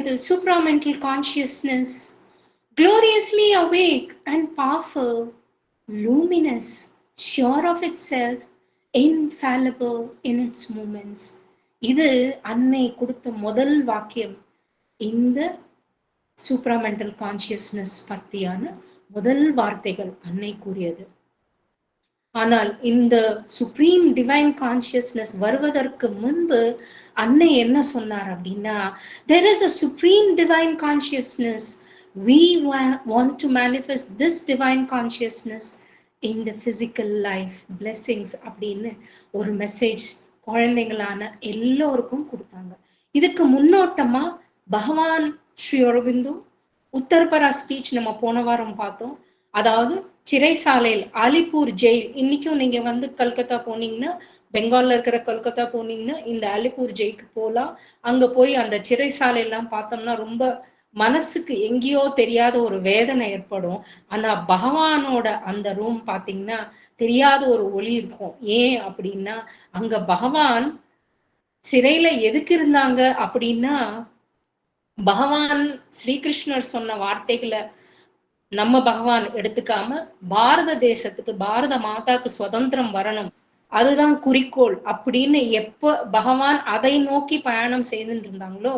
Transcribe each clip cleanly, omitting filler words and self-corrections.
என்னது? supramental consciousness, gloriously awake and powerful, luminous, sure of itself, infallible in its movements. இது அன்னை கொடுத்த முதல் வாக்கியம். இந்த சூப்ராமெண்டல் கான்சியஸ்னஸ் பத்தியான முதல் வார்த்தைகள் அன்னை கூறியது. ஆனால் இந்த சுப்ரீம் டிவைன் கான்சியஸ்னஸ் வருவதற்கு முன்பு அன்னை என்ன சொன்னார் அப்படின்னா, there is a supreme divine consciousness, we want to manifest this divine consciousness in the physical life, blessings அப்படின்னு ஒரு மெசேஜ் குழந்தைங்களான எல்லோருக்கும் கொடுத்தாங்க. இதுக்கு முன்னோட்டமா பகவான் ஸ்ரீ அரவிந்தோ உத்தரபரா ஸ்பீச் நம்ம போன வாரம் பார்த்தோம். அதாவது சிறைசாலையில் அலிப்பூர் ஜெயில், இன்னைக்கும் நீங்க வந்து கல்கத்தா போனீங்கன்னா, பெங்கால்ல இருக்கிற கல்கத்தா போனீங்கன்னா இந்த அலிப்பூர் ஜெயிலுக்கு போலாம். அங்க போய் அந்த சிறைசாலை எல்லாம் பார்த்தோம்னா ரொம்ப மனசுக்கு எங்கேயோ தெரியாத ஒரு வேதனை ஏற்படும். ஆனா பகவானோட அந்த ரூம் பாத்தீங்கன்னா தெரியாத ஒரு ஒளி இருக்கும். ஏன் அப்படின்னா அங்க பகவான் சிறையில எதுக்கு இருந்தாங்க அப்படின்னா, பகவான் ஸ்ரீகிருஷ்ணர் சொன்ன வார்த்தைகளை நம்ம பகவான் எடுத்துக்காம பாரத தேசத்துக்கு, பாரத மாதாக்கு சுதந்திரம் வரணும், அதுதான் குறிக்கோள் அப்படின்னு எப்ப பகவான் அதை நோக்கி பயணம் செய்துட்டு இருந்தாங்களோ,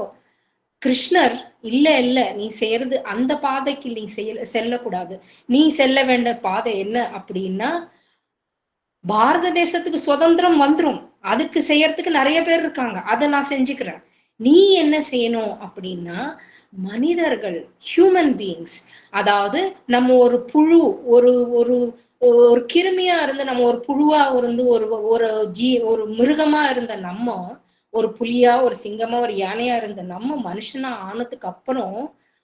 கிருஷ்ணர் இல்ல நீ செய்யறது அந்த பாதைக்கு நீ செல்லக்கூடாது, நீ செல்ல வேண்டிய பாதை என்ன அப்படின்னா பாரத தேசத்துக்கு சுதந்திரம் வந்துரும், அதுக்கு செய்யறதுக்கு நிறைய பேர் இருக்காங்க, அதை நான் செஞ்சுக்கிறேன். நீ என்ன செய்யணும் அப்படின்னா மனிதர்கள், ஹியூமன் பீயிங்ஸ், அதாவது நம்ம ஒரு புழு, ஒரு ஒரு ஒரு கிருமியா இருந்து நம்ம ஒரு புழுவா இருந்து ஒரு மிருகமா இருந்த நம்ம, ஒரு புலியா ஒரு சிங்கமா ஒரு யானையா இருந்த நம்ம மனுஷனா ஆனதுக்கு அப்புறம்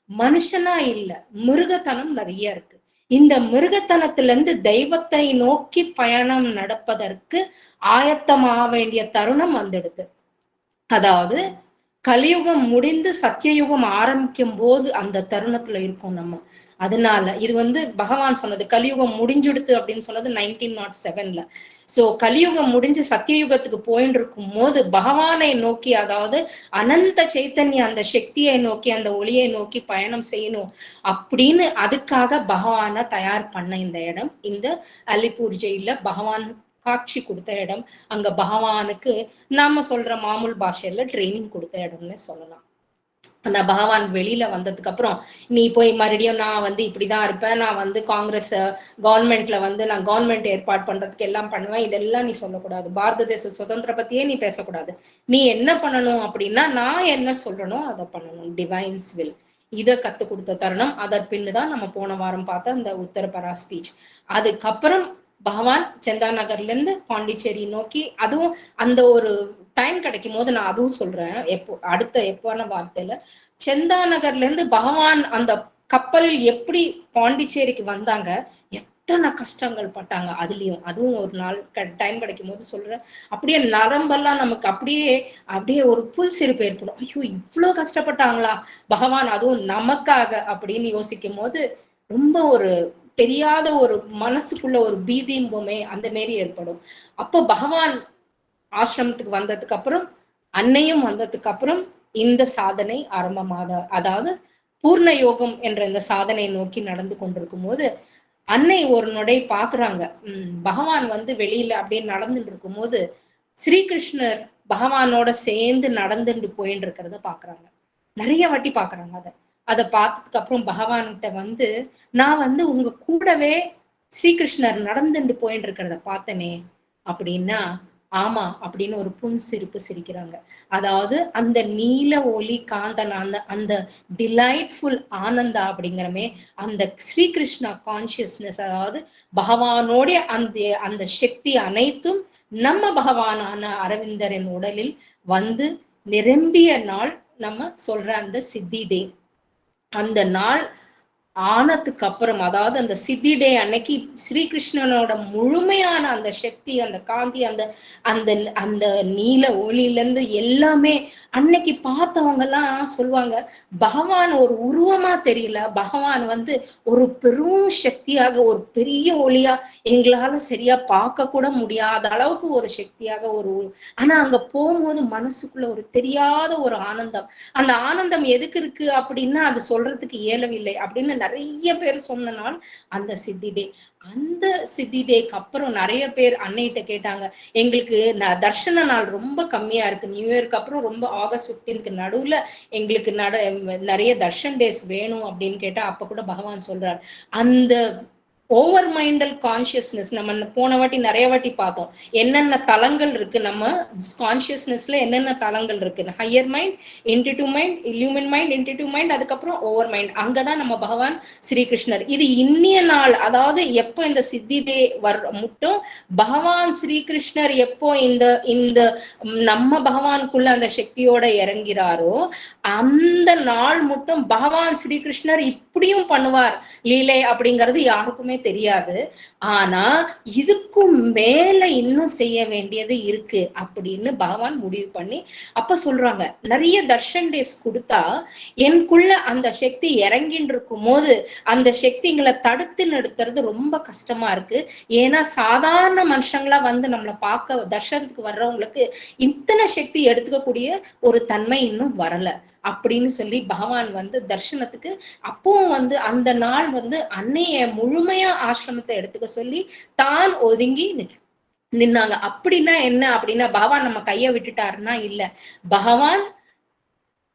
மனுஷனா இல்ல, மிருகத்தனம் நிறைய இருக்கு. இந்த மிருகத்தனத்திலிருந்து தெய்வத்தை நோக்கி பயணம் நடப்பதற்கு ஆயத்தமாக வேண்டிய தருணம் வந்துடுது. அதாவது கலியுகம் முடிந்து சத்தியயுகம் ஆரம்பிக்கும் போது அந்த தருணத்துல இருக்கும் நம்ம. அதனால இது வந்து பகவான் சொன்னது, கலியுகம் முடிஞ்சுடுத்து அப்படின்னு சொன்னது 1907ல. சோ கலியுகம் முடிஞ்சு சத்தியயுகத்துக்கு போயிட்டு இருக்கும் போது பகவானை நோக்கி, அதாவது அனந்த சைத்தன்ய அந்த சக்தியை நோக்கி, அந்த ஒளியை நோக்கி பயணம் செய்யணும் அப்படின்னு அதுக்காக பகவானை தயார் பண்ண இந்த இடம், இந்த அலிப்பூர் ஜெயில பகவான் காட்சி கொடுத்த இடம். அங்க பகவானுக்கு நாம சொல்ற மாமூல் பாஷையில ட்ரைனிங் கொடுத்த இடம்னு சொல்லலாம். அந்த பகவான் வெளியில வந்ததுக்கு அப்புறம் நீ போய் மறுபடியும் நான் வந்து இப்படிதான் இருப்பேன், நான் வந்து காங்கிரஸ் கவர்மெண்ட்ல வந்து நான் கவர்மெண்ட் ஏற்பாடு பண்றதுக்கு எல்லாம் பண்ணுவேன், இதெல்லாம் நீ சொல்லக்கூடாது. பாரத தேச சுதந்திர பத்தியே நீ பேசக்கூடாது. நீ என்ன பண்ணணும் அப்படின்னா நான் என்ன சொல்றனோ அதை பண்ணணும், டிவைன்ஸ் வில். இதை கத்து கொடுத்த தருணம். அதற்பின்னுதான் நம்ம போன வாரம் பார்த்த அந்த உத்தரபரா ஸ்பீச். அதுக்கப்புறம் பகவான் செந்தா நகர்ல இருந்து பாண்டிச்சேரி நோக்கி, அதுவும் அந்த ஒரு டைம் கிடைக்கும் போது நான் அதுவும் சொல்றேன், எப்போன வார்த்தையில செந்தா நகர்ல இருந்து பகவான் அந்த கப்பலில் எப்படி பாண்டிச்சேரிக்கு வந்தாங்க, எத்தனை கஷ்டங்கள் பட்டாங்க அதுலயும். அதுவும் ஒரு நாள் டைம் கிடைக்கும் போது சொல்றேன். அப்படியே நரம்பெல்லாம் நமக்கு அப்படியே ஒரு புல் சிரிப்பு ஏற்படும். ஐயோ இவ்வளவு கஷ்டப்பட்டாங்களா பகவான், அதுவும் நமக்காக அப்படின்னு யோசிக்கும் போது ரொம்ப ஒரு தெரியாத ஒரு மனசுக்குள்ள ஒரு பீதியுமே அந்த மாரி ஏற்படும். அப்போ பகவான் ஆசிரமத்துக்கு வந்ததுக்கு அப்புறம், அன்னையும் வந்ததுக்கு அப்புறம் இந்த சாதனை ஆரம்பமாக, அதாவது பூர்ண யோகம் என்ற இந்த சாதனை நோக்கி நடந்து கொண்டிருக்கும் போது அன்னை ஒரு நொடை பாக்குறாங்க. பகவான் வந்து வெளியில அப்படியே நடந்துட்டு இருக்கும் போது ஸ்ரீகிருஷ்ணர் பகவானோட சேர்ந்து நடந்துட்டு போயிட்டு இருக்கிறத பாக்குறாங்க. நிறைய வாட்டி பாக்குறாங்க. அதை பார்த்ததுக்கு அப்புறம் பகவான்கிட்ட வந்து நான் வந்து உங்க கூடவே ஸ்ரீகிருஷ்ணர் நடந்துட்டு போயிட்டு இருக்கிறத பார்த்தனே அப்படின்னா, ஆமா அப்படின்னு ஒரு புன்சிரிப்பு சிரிக்கிறாங்க. அதாவது அந்த நீல ஒளி காந்தன், அந்த டிலைட்ஃபுல் ஆனந்தா அப்படிங்கிறமே அந்த ஸ்ரீகிருஷ்ணா கான்சியஸ்னஸ், அதாவது பகவானோடைய அந்த சக்தி அனைத்தும் நம்ம பகவானான அரவிந்தரின் உடலில் வந்து நிரம்பிய நாள் நம்ம சொல்ற அந்த சித்தி டே. அந்த நாள் ஆனதுக்கு அப்புறம், அதாவது அந்த சித்தி டே அன்னைக்கு ஸ்ரீகிருஷ்ணனோட முழுமையான அந்த சக்தி, அந்த காந்தி, அந்த அந்த அந்த நீல ஒளியில இருந்து எல்லாமே அன்னைக்கு பார்த்தவங்க எல்லாம் சொல்லுவாங்க, பகவான் ஒரு உருவமா தெரியல, பகவான் வந்து ஒரு பெரும் சக்தியாக, ஒரு பெரிய ஒளியா, எங்களால சரியா பார்க்க கூட முடியாத அளவுக்கு ஒரு சக்தியாக ஆனா அங்க போகும்போது மனசுக்குள்ள ஒரு தெரியாத ஒரு ஆனந்தம். அந்த ஆனந்தம் எதுக்கு இருக்கு அப்படின்னா அது சொல்றதுக்கு இயலவில்லை அப்படின்னு நிறைய பேர் சொன்ன நாள் அந்த சித்தி டே. அந்த சித்தி டேக்கு அப்புறம் நிறைய பேர் அன்னைகிட்ட கேட்டாங்க, எங்களுக்கு தர்ஷன நாள் ரொம்ப கம்மியா இருக்கு, நியூ இயர்க்கு அப்புறம் ரொம்ப ஆகஸ்ட் 15க்கு நடுவுல எங்களுக்கு நிறைய தர்ஷன் டேஸ் வேணும் அப்படின்னு கேட்டா, அப்ப கூட பகவான் சொல்றார், அந்த ஓவர் மைண்டல் கான்சியஸ்னஸ் நம்ம போன வாட்டி நிறைய வாட்டி பார்த்தோம், என்னென்ன தளங்கள் இருக்கு நம்ம கான்சியஸ்னஸ்ல, என்னென்ன தளங்கள் இருக்கு, higher mind, intuitive mind, illumined mind, intuitive mind, அதுக்கப்புறம் ஓவர் மைண்ட். அங்கதான் நம்ம பகவான் ஸ்ரீகிருஷ்ணர். இது இன்னிய நாள், அதாவது எப்போ இந்த சித்தி டே மட்டும் பகவான் ஸ்ரீகிருஷ்ணர் எப்போ இந்த இந்த நம்ம பகவானுக்குள்ள அந்த சக்தியோட இறங்கிறாரோ அந்த நாள் மட்டும் பகவான் ஸ்ரீகிருஷ்ணர் இப்படியும் பண்ணுவார் லீலை அப்படிங்கிறது யாருக்குமே தெரியாது. ஆனா இதுக்கும் மேல இன்னும் செய்ய வேண்டியது இருக்கு அப்படின்னு பகவான் முடிவு பண்ணி அப்ப சொல்றாங்க, நிறைய தர்ஷன் டேஸ் கொடுத்தா எனக்குள்ள அந்த சக்தி இறங்கின்னு இருக்கும் போது அந்த சக்திங்களை தடுத்து நிறுத்துறது ரொம்ப கஷ்டமா இருக்கு. ஏன்னா சாதாரண மனுஷங்களா வந்து நம்மளை பார்க்க தர்ஷனத்துக்கு வர்றவங்களுக்கு இத்தனை சக்தி எடுத்துக்கக்கூடிய ஒரு தன்மை இன்னும் வரல அப்படின்னு சொல்லி பகவான் வந்து தர்ஷனத்துக்கு அப்பவும் வந்து அந்த நாள் வந்து அன்னைய முழுமையா ஆசிரமத்தை எடுத்துக்க சொல்லி தான் ஒதுங்கி நின்னாங்க. அப்படின்னா என்ன அப்படின்னா, பகவான் நம்ம கைய விட்டுட்டாருன்னா இல்ல, பகவான்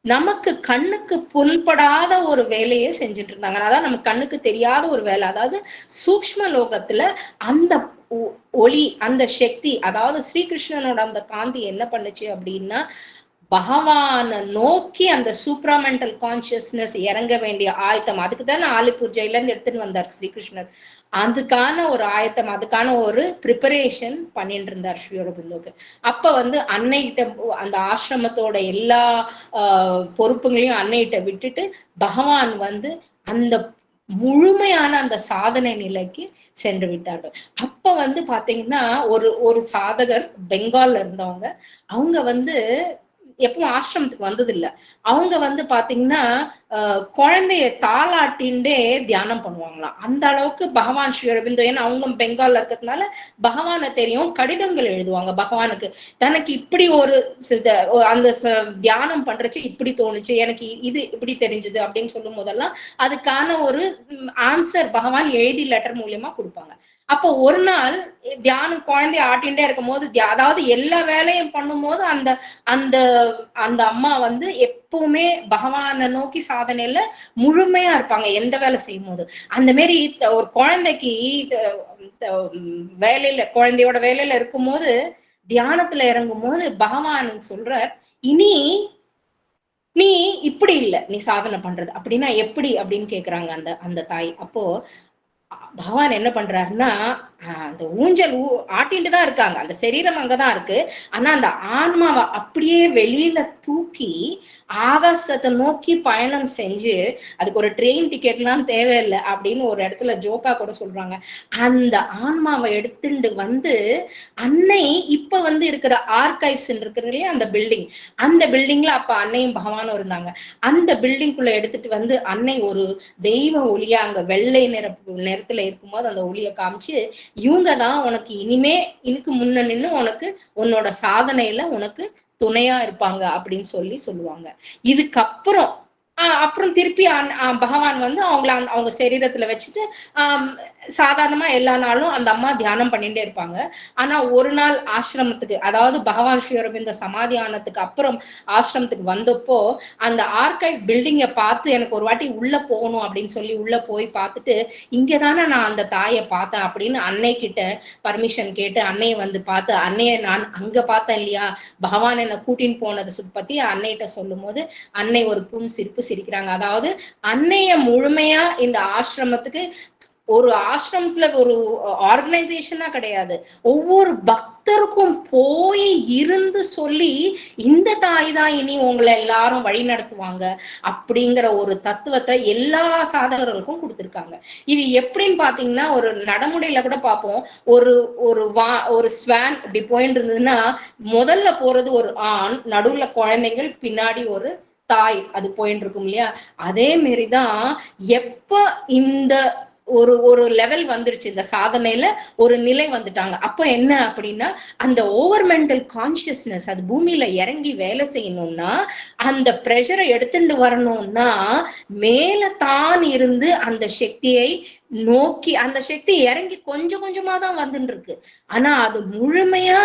நமக்கு கண்ணுக்கு புண்படாத ஒரு வேலையை செஞ்சுட்டு இருந்தாங்க. அதாவது நமக்கு கண்ணுக்கு தெரியாத ஒரு வேலை, அதாவது சூக்ஷ்ம லோகத்துல அந்த ஒளி, அந்த சக்தி, அதாவது ஸ்ரீகிருஷ்ணனோட அந்த காந்தி என்ன பண்ணுச்சு அப்படின்னா, பகவானை நோக்கி அந்த சூப்ராமெண்டல் கான்சியஸ்னஸ் இறங்க வேண்டிய ஆயத்தம், அதுக்கு தானே ஆலிப்பூர் இருந்து எடுத்துட்டு வந்தார் ஸ்ரீகிருஷ்ணர். அதுக்கான ஒரு ஆயத்தம், அதுக்கான ஒரு ப்ரிப்பரேஷன் பண்ணிட்டு இருந்தார் ஸ்ரீஅரபிந்தோக்கு. அப்ப வந்து அன்னைகிட்ட அந்த ஆசிரமத்தோட எல்லா பொறுப்புகளையும் அன்னைகிட்ட விட்டுட்டு பகவான் வந்து அந்த முழுமையான அந்த சாதனை நிலைக்கு சென்று விட்டார்கள். அப்ப வந்து பாத்தீங்கன்னா ஒரு ஒரு சாதகர் பெங்கால்ல இருந்தவங்க, அவங்க வந்து எப்பவும் ஆசிரமத்துக்கு வந்தது இல்ல. அவங்க வந்து பாத்தீங்கன்னா குழந்தைய தாளாட்டின்டே தியானம் பண்ணுவாங்களாம். அந்த அளவுக்கு பகவான் ஸ்ரீ அரவிந்தோ, ஏன்னா அவங்க பெங்கால்ல இருக்கிறதுனால பகவானை தெரியும், கடிதங்கள் எழுதுவாங்க பகவானுக்கு. தனக்கு இப்படி ஒரு அந்த தியானம் பண்றச்சு இப்படி தோணுச்சு, எனக்கு இது இப்படி தெரிஞ்சது அப்படின்னு சொல்லும் போதெல்லாம் அதுக்கான ஒரு ஆன்சர் பகவான் எழுதி லெட்டர் மூலியமா கொடுப்பாங்க. அப்போ ஒரு நாள் தியானம் குழந்தைய ஆட்டின்டே இருக்கும் போது, அதாவது எல்லா வேலையும் பண்ணும் போது அந்த அந்த அந்த அம்மா வந்து எப்பவுமே பகவானை நோக்கி சாதனையில முழுமையா இருப்பாங்க எந்த வேலை செய்யும் போது. அந்த மாதிரி ஒரு குழந்தைக்கு வேலையில, குழந்தையோட வேலையில இருக்கும் போது தியானத்துல இறங்கும் போது பகவான் சொல்றார், இனி நீ இப்படி இல்லை நீ சாதனை பண்றது அப்படின்னா எப்படி அப்படின்னு கேக்குறாங்க அந்த அந்த தாய். அப்போ பகவான் என்ன பண்றாருன்னா, அந்த ஊஞ்சல் ஆட்டின்ட்டு தான் இருக்காங்க, அந்த சரீரம் அங்கதான் இருக்கு. ஆனா அந்த ஆன்மாவை அப்படியே வெளியில தூக்கி ஆகாசத்தை நோக்கி பயணம் செஞ்சு, அதுக்கு ஒரு ட்ரெயின் டிக்கெட் எல்லாம் தேவையில்லை அப்படின்னு ஒரு இடத்துல ஜோக்கா கூட சொல்றாங்க. அந்த ஆன்மாவை எடுத்துட்டு வந்து அன்னை இப்ப வந்து இருக்கிற ஆர்கைவ்ஸ் இருக்கிற இல்லையா அந்த பில்டிங், அந்த பில்டிங்ல அப்ப அன்னையும் பகவானும் இருந்தாங்க. அந்த பில்டிங்குள்ள எடுத்துட்டு வந்து அன்னை ஒரு தெய்வ ஒளியா அங்க வெள்ளை நிறத்துல இருக்கும்போது அந்த ஒளியை காமிச்சு, இவங்கதான் உனக்கு இனிமே இதுக்கு முன்ன நின்னு உனக்கு உன்னோட சாதனையில உனக்கு துணையா இருப்பாங்க அப்படின்னு சொல்லுவாங்க. இதுக்கப்புறம் அப்புறம் திருப்பி பகவான் வந்து அவங்க சரீரத்துல வச்சுட்டு சாதாரணமா எல்லா நாளும் அந்த அம்மா தியானம் பண்ணிட்டே இருப்பாங்க. ஆனா ஒரு நாள் ஆசிரமத்துக்கு, அதாவது பகவான் ஸ்ரீ அரவிந்த சமாதி ஆனதுக்கு அப்புறம் ஆசிரமத்துக்கு வந்தப்போ அந்த ஆர்கைவ் பில்டிங்கை பார்த்து எனக்கு ஒரு வாட்டி உள்ள போகணும் அப்படின்னு சொல்லி உள்ள போய் பார்த்துட்டு, இங்கதானே நான் அந்த தாயை பார்த்தேன் அப்படின்னு அன்னை கிட்ட பர்மிஷன் கேட்டு அன்னையை வந்து பார்த்து, அன்னையை நான் அங்க பார்த்தேன் இல்லையா, பகவான் என்னை கூட்டின்னு போனதை பத்தி அன்னைகிட்ட சொல்லும் போது அன்னை ஒரு புன் சிரிப்பு சிரிக்கிறாங்க. அதாவது அன்னைய முழுமையா இந்த ஆசிரமத்துக்கு ஒரு ஆசிரமத்துல ஒரு ஆர்கனைசேஷனா கிடையாது, ஒவ்வொரு பக்தருக்கும் போய் இருந்து சொல்லி இந்த தாய் தான் இனி உங்களை எல்லாரும் வழி நடத்துவாங்க அப்படிங்கிற ஒரு தத்துவத்தை எல்லா சாதகர்களுக்கும் கொடுத்திருக்காங்க. இது எப்படின்னு பாத்தீங்கன்னா ஒரு நடைமுறையில கூட பார்ப்போம். ஒரு ஒரு ஸ்வான் இப்படி போயிட்டு இருந்ததுன்னா முதல்ல போறது ஒரு ஆண், நடுவுல குழந்தைகள், பின்னாடி ஒரு தாய் அது போயிட்டு இருக்கும் இல்லையா. அதே மாரிதான் எப்ப இந்த ஒரு ஒரு லெவல் வந்துருச்சு, இந்த சாதனையில ஒரு நிலை வந்துட்டாங்க, அப்ப என்ன அப்படின்னா அந்த ஓவர் மென்டல் கான்சியஸ்னஸ் அது பூமியில இறங்கி வேலை செய்யணும்னா, அந்த ப்ரெஷரை எடுத்துட்டு வரணும்னா மேல தான் இருந்து அந்த சக்தியை நோக்கி, அந்த சக்தி இறங்கி கொஞ்சம் கொஞ்சமா தான் வந்துட்டு இருக்கு. ஆனா அது முழுமையா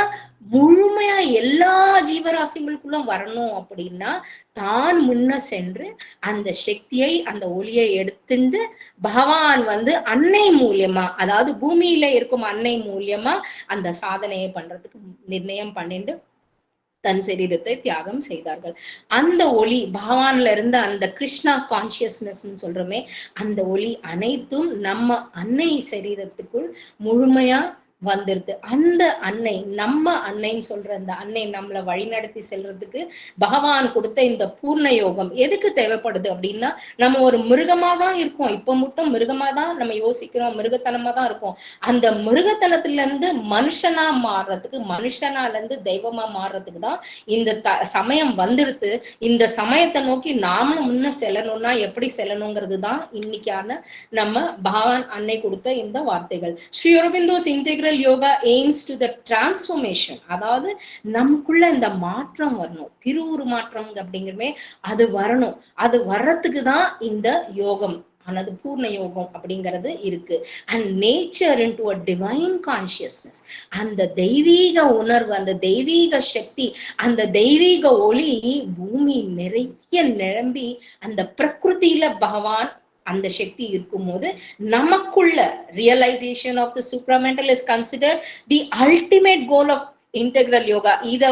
முழுமையா எல்லா ஜீவராசிகளுக்குள்ள வரணும் அப்படின்னா தான் முன்ன சென்று அந்த சக்தியை அந்த ஒளியை எடுத்துட்டு பகவான் அன்னை மூலியமா, அதாவது பூமியில இருக்கும் அன்னை மூலியமா அந்த சாதனையை பண்றதுக்கு நிர்ணயம் பண்ணிட்டு தன் சரீரத்தை தியாகம் செய்தார்கள். அந்த ஒளி பகவான்ல இருந்த அந்த கிருஷ்ணா கான்சியஸ்னஸ் சொல்றோமே, அந்த ஒளி அனைத்தும் நம்ம அன்னை சரீரத்துக்குள் முழுமையா வந்துருது. அந்த அன்னை, நம்ம அன்னைன்னு சொல்ற அந்த அன்னை நம்மளை வழிநடத்தி செல்றதுக்கு பகவான் கொடுத்த இந்த பூர்ண யோகம் எதுக்கு தேவைப்படுது அப்படின்னா, நம்ம ஒரு மிருகமா தான் இருக்கோம், இப்ப மட்டும் மிருகமா தான் நம்ம யோசிக்கிறோம், மிருகத்தனமா தான் இருக்கோம். அந்த மிருகத்தனத்துல இருந்து மனுஷனா மாறுறதுக்கு, மனுஷனால இருந்து தெய்வமா மாறுறதுக்கு தான் இந்த சமயம் வந்துடுத்து. இந்த சமயத்தை நோக்கி நாமளும் முன்ன செல்லணும்னா எப்படி செல்லணுங்கிறது தான் இன்னைக்கான நம்ம பகவான் அன்னை கொடுத்த இந்த வார்த்தைகள். Sri Aurobindo's integral yoga aims to the transformation, அதாவது நமக்குள்ள இந்த மாற்றம் வரணும், திருவுரு மாற்றம் அப்படிங்கிறமே அது வரணும். அது வர்றதுக்கு தான் இந்த யோகம் ஆனது பூர்ண யோகம் அப்படிங்கிறது இருக்கு. And nature into a divine consciousness, அந்த தெய்வீக உணர்வு, அந்த தெய்வீக சக்தி, அந்த தெய்வீக ஒளி பூமி நிறைய நிரம்பி அந்த பிரகிருதியில பகவான் அந்த சக்தி இருக்கும்போது நமக்குள்ள realisation of the supramental is considered the ultimate goal of integral yoga. இத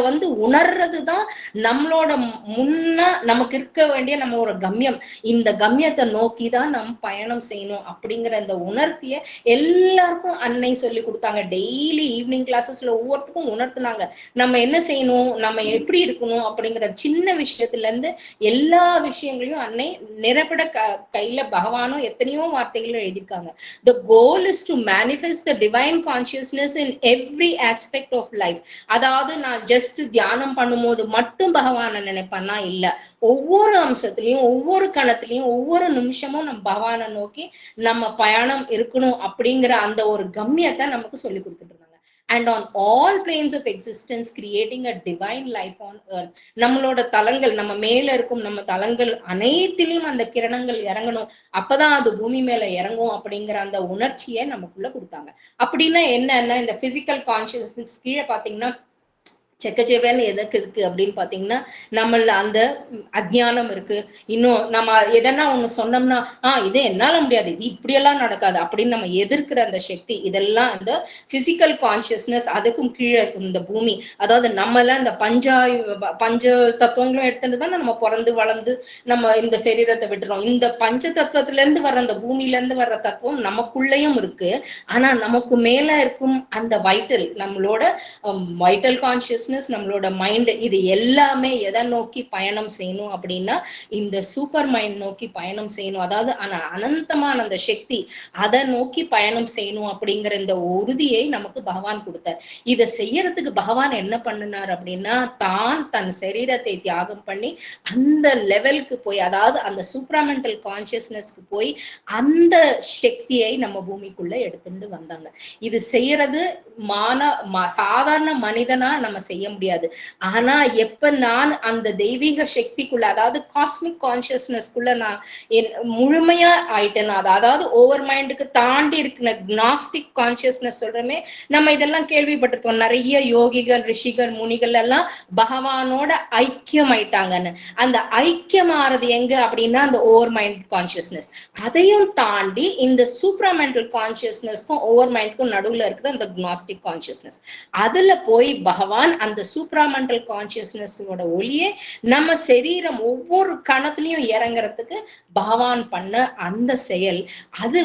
உணர்றதுதான் நம்மளோட முன்ன நமக்கு இருக்க வேண்டிய நம்ம ஒரு கம்யம். இந்த கம்யத்தை நோக்கி தான் நம்ம பயணம் செய்யணும் அப்படிங்கிற அந்த உணர்த்திய எல்லாருக்கும் அன்னை சொல்லி கொடுத்தாங்க. டெய்லி ஈவினிங் கிளாஸஸ்ல ஒவ்வொருத்துக்கும் உணர்த்தினாங்க நம்ம என்ன செய்யணும், நம்ம எப்படி இருக்கணும் அப்படிங்கிற சின்ன விஷயத்துல இருந்து எல்லா விஷயங்களையும் அன்னை நிரப்பட கையில பகவானும் எத்தனையோ வார்த்தைகள் எழுதியிருக்காங்க. The goal is to manifest the divine consciousness in every aspect of life. அதாவது நான் ஜஸ்ட் தியானம் பண்ணும்போது மட்டும் பகவானை நினைப்பேன்னா இல்ல, ஒவ்வொரு அம்சத்திலையும், ஒவ்வொரு கணத்திலையும், ஒவ்வொரு நிமிஷமும் நம்ம பகவானை நோக்கி நம்ம பயணம் இருக்கணும் அப்படிங்கிற அந்த ஒரு கம்யத்தை நமக்கு சொல்லி கொடுத்துட்டு இருந்தாங்க. And on all planes of existence creating a divine life on earth. நம்மளோட தலங்கள், நம்ம மேல இருக்கும் நம்ம தலங்கள் அனைத்திலும் அந்த கிரணங்கள் இறங்கணும், அப்பதான் அது பூமி மேல இறங்கும் அப்படிங்கிற அந்த உணர்ச்சியை நமக்குள்ள கொடுத்தாங்க. அப்படின்னா என்னன்னா, இந்த பிசிக்கல் கான்சியஸ்னஸ் கீழே பாத்தீங்கன்னா செக்கச்சேவேன்னு எதுக்கு இருக்கு அப்படின்னு பாத்தீங்கன்னா, நம்மள அந்த அஜ்ஞானம் இருக்கு. இன்னும் நம்ம எதனா ஒண்ணு சொன்னோம்னா இது என்னால முடியாது, இது இப்படியெல்லாம் நடக்காது அப்படின்னு நம்ம எதிர்க்கிற அந்த சக்தி, இதெல்லாம் இந்த பிசிக்கல் கான்சியஸ்னஸ். அதுக்கும் கீழே இருக்கும் இந்த பூமி, அதாவது நம்மள இந்த பஞ்ச தத்துவங்களும் எடுத்துட்டு தான் நம்ம பிறந்து வளர்ந்து நம்ம இந்த சரீரத்தை விட்டுறோம். இந்த பஞ்ச தத்துவத்துல இருந்து வர்ற அந்த பூமியில இருந்து வர்ற தத்துவம் நமக்குள்ளேயும் இருக்கு. ஆனா நமக்கு மேல இருக்கும் அந்த வைட்டல், நம்மளோட வைட்டல் கான்சியஸ், நம்மளோட மைண்ட், இது எல்லாமே எதை நோக்கி பயணம் செய்யணும் அப்படின்னா இந்த சூப்பர் மைண்ட் நோக்கி பயணம் செய்யணும். அதாவது அனந்தமான அந்த சக்தி, அதை நோக்கி பயணம் செய்யணும் அப்படிங்கிற இந்த உறுதியை நமக்கு பகவான் கொடுத்தார். இதை செய்யறதுக்கு பகவான் என்ன பண்ணினார் அப்படின்னா, தான் தன் சரீரத்தை தியாகம் பண்ணி அந்த லெவலுக்கு போய், அதாவது அந்த சூப்ராமெண்டல் கான்சியஸ்னஸ்க்கு போய் அந்த சக்தியை நம்ம பூமிக்குள்ள எடுத்துட்டு வந்தாங்க. இது செய்யறது சாதாரண மனிதனா நம்ம செய்ய முடியாது. ஆனா எப்ப நான் அந்த தெய்வீக சக்திக்குள்ள, அதாவது காஸ்மிக் கான்சியஸ்னஸ்க்குள்ள நான் முழுமையா ஆயிட்டேன், அதாவது ஓவர் மைண்டுக்கு தாண்டி இருக்கிற க்னாஸ்டிக் கான்சியஸ்னஸ் சொல்றமே, நம்ம இதெல்லாம் கேள்விப்பட்டிருக்கோம். நிறைய யோகிகள், ரிஷிகள், முனிகள் எல்லாம் பகவானோட ஐக்கியம் ஆயிட்டாங்கன்னு. அந்த ஐக்கியம் ஆறது எங்க அப்படின்னா அந்த ஓவர் மைண்ட் கான்சியஸ்னஸ். அதையும் தாண்டி இந்த சூப்ராமெண்டல் கான்சியஸ்னஸ்க்கும் ஓவர் மைண்டுக்கும் நடுவுல இருக்கிற அந்த க்னாஸ்டிக் கான்சியஸ்னஸ், அதுல போய் பகவான் அந்த சூப்ராமெண்டல் கான்சியஸ்னஸோட ஒளியே நம்ம சரீரம் ஒவ்வொரு கணத்துலயும் இறங்குறதுக்கு பகவான் பண்ண அந்த செயல், அது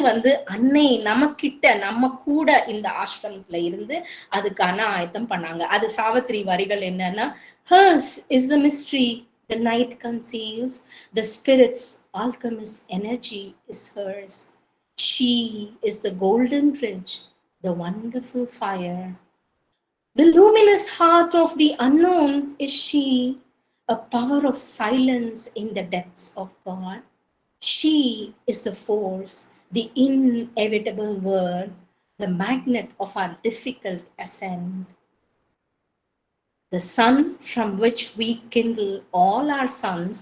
அன்னை நமக்கிட்ட நம்ம கூட இந்த ஆசிரமத்துல இருந்து அதுக்கான ஆயத்தம் பண்ணாங்க. அது சாவித்திரி வரிகள் என்னன்னா, hers is the mystery the night conceals, the spirit's alchemist energy is hers. She is the golden bridge, the wonderful fire. The luminous heart of the unknown is she, a power of silence in the depths of God. She is the force, the inevitable word, the magnet of our difficult ascent. The sun from which we kindle all our suns,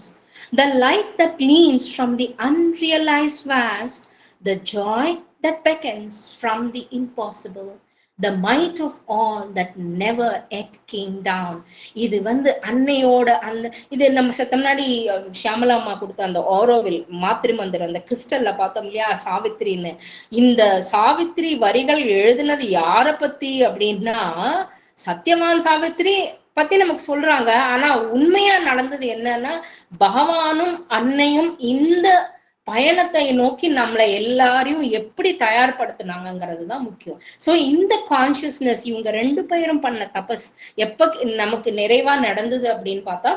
the light that gleams from the unrealized vast, the joy that beckons from the impossible, the might of all that never yet came down. இது அன்னையோட இது நம்ம செத்த முன்னாடி ஷியாமலா அம்மா கொடுத்த அந்த ஆரோவில் மாத்திரு மந்திரம் அந்த கிறிஸ்டல்ல பார்த்தோம் இல்லையா, சாவித்திரின்னு. இந்த சாவித்திரி வரிகள் எழுதுனது யார பத்தி அப்படின்னா, சத்யவான் சாவித்திரி பத்தி நமக்கு சொல்றாங்க. ஆனா உண்மையா நடந்தது என்னன்னா, பகவானும் அன்னையும் இந்த பயணத்தை நோக்கி நம்மளை எல்லாரையும் எப்படி தயார்படுத்தினாங்கிறது தான் முக்கியம். சோ இந்த கான்சியஸ்னஸ் இவங்க 2 பேரும் பண்ண தபஸ் எப்ப நமக்கு நிறைவா நடந்தது அப்படின்னு பார்த்தா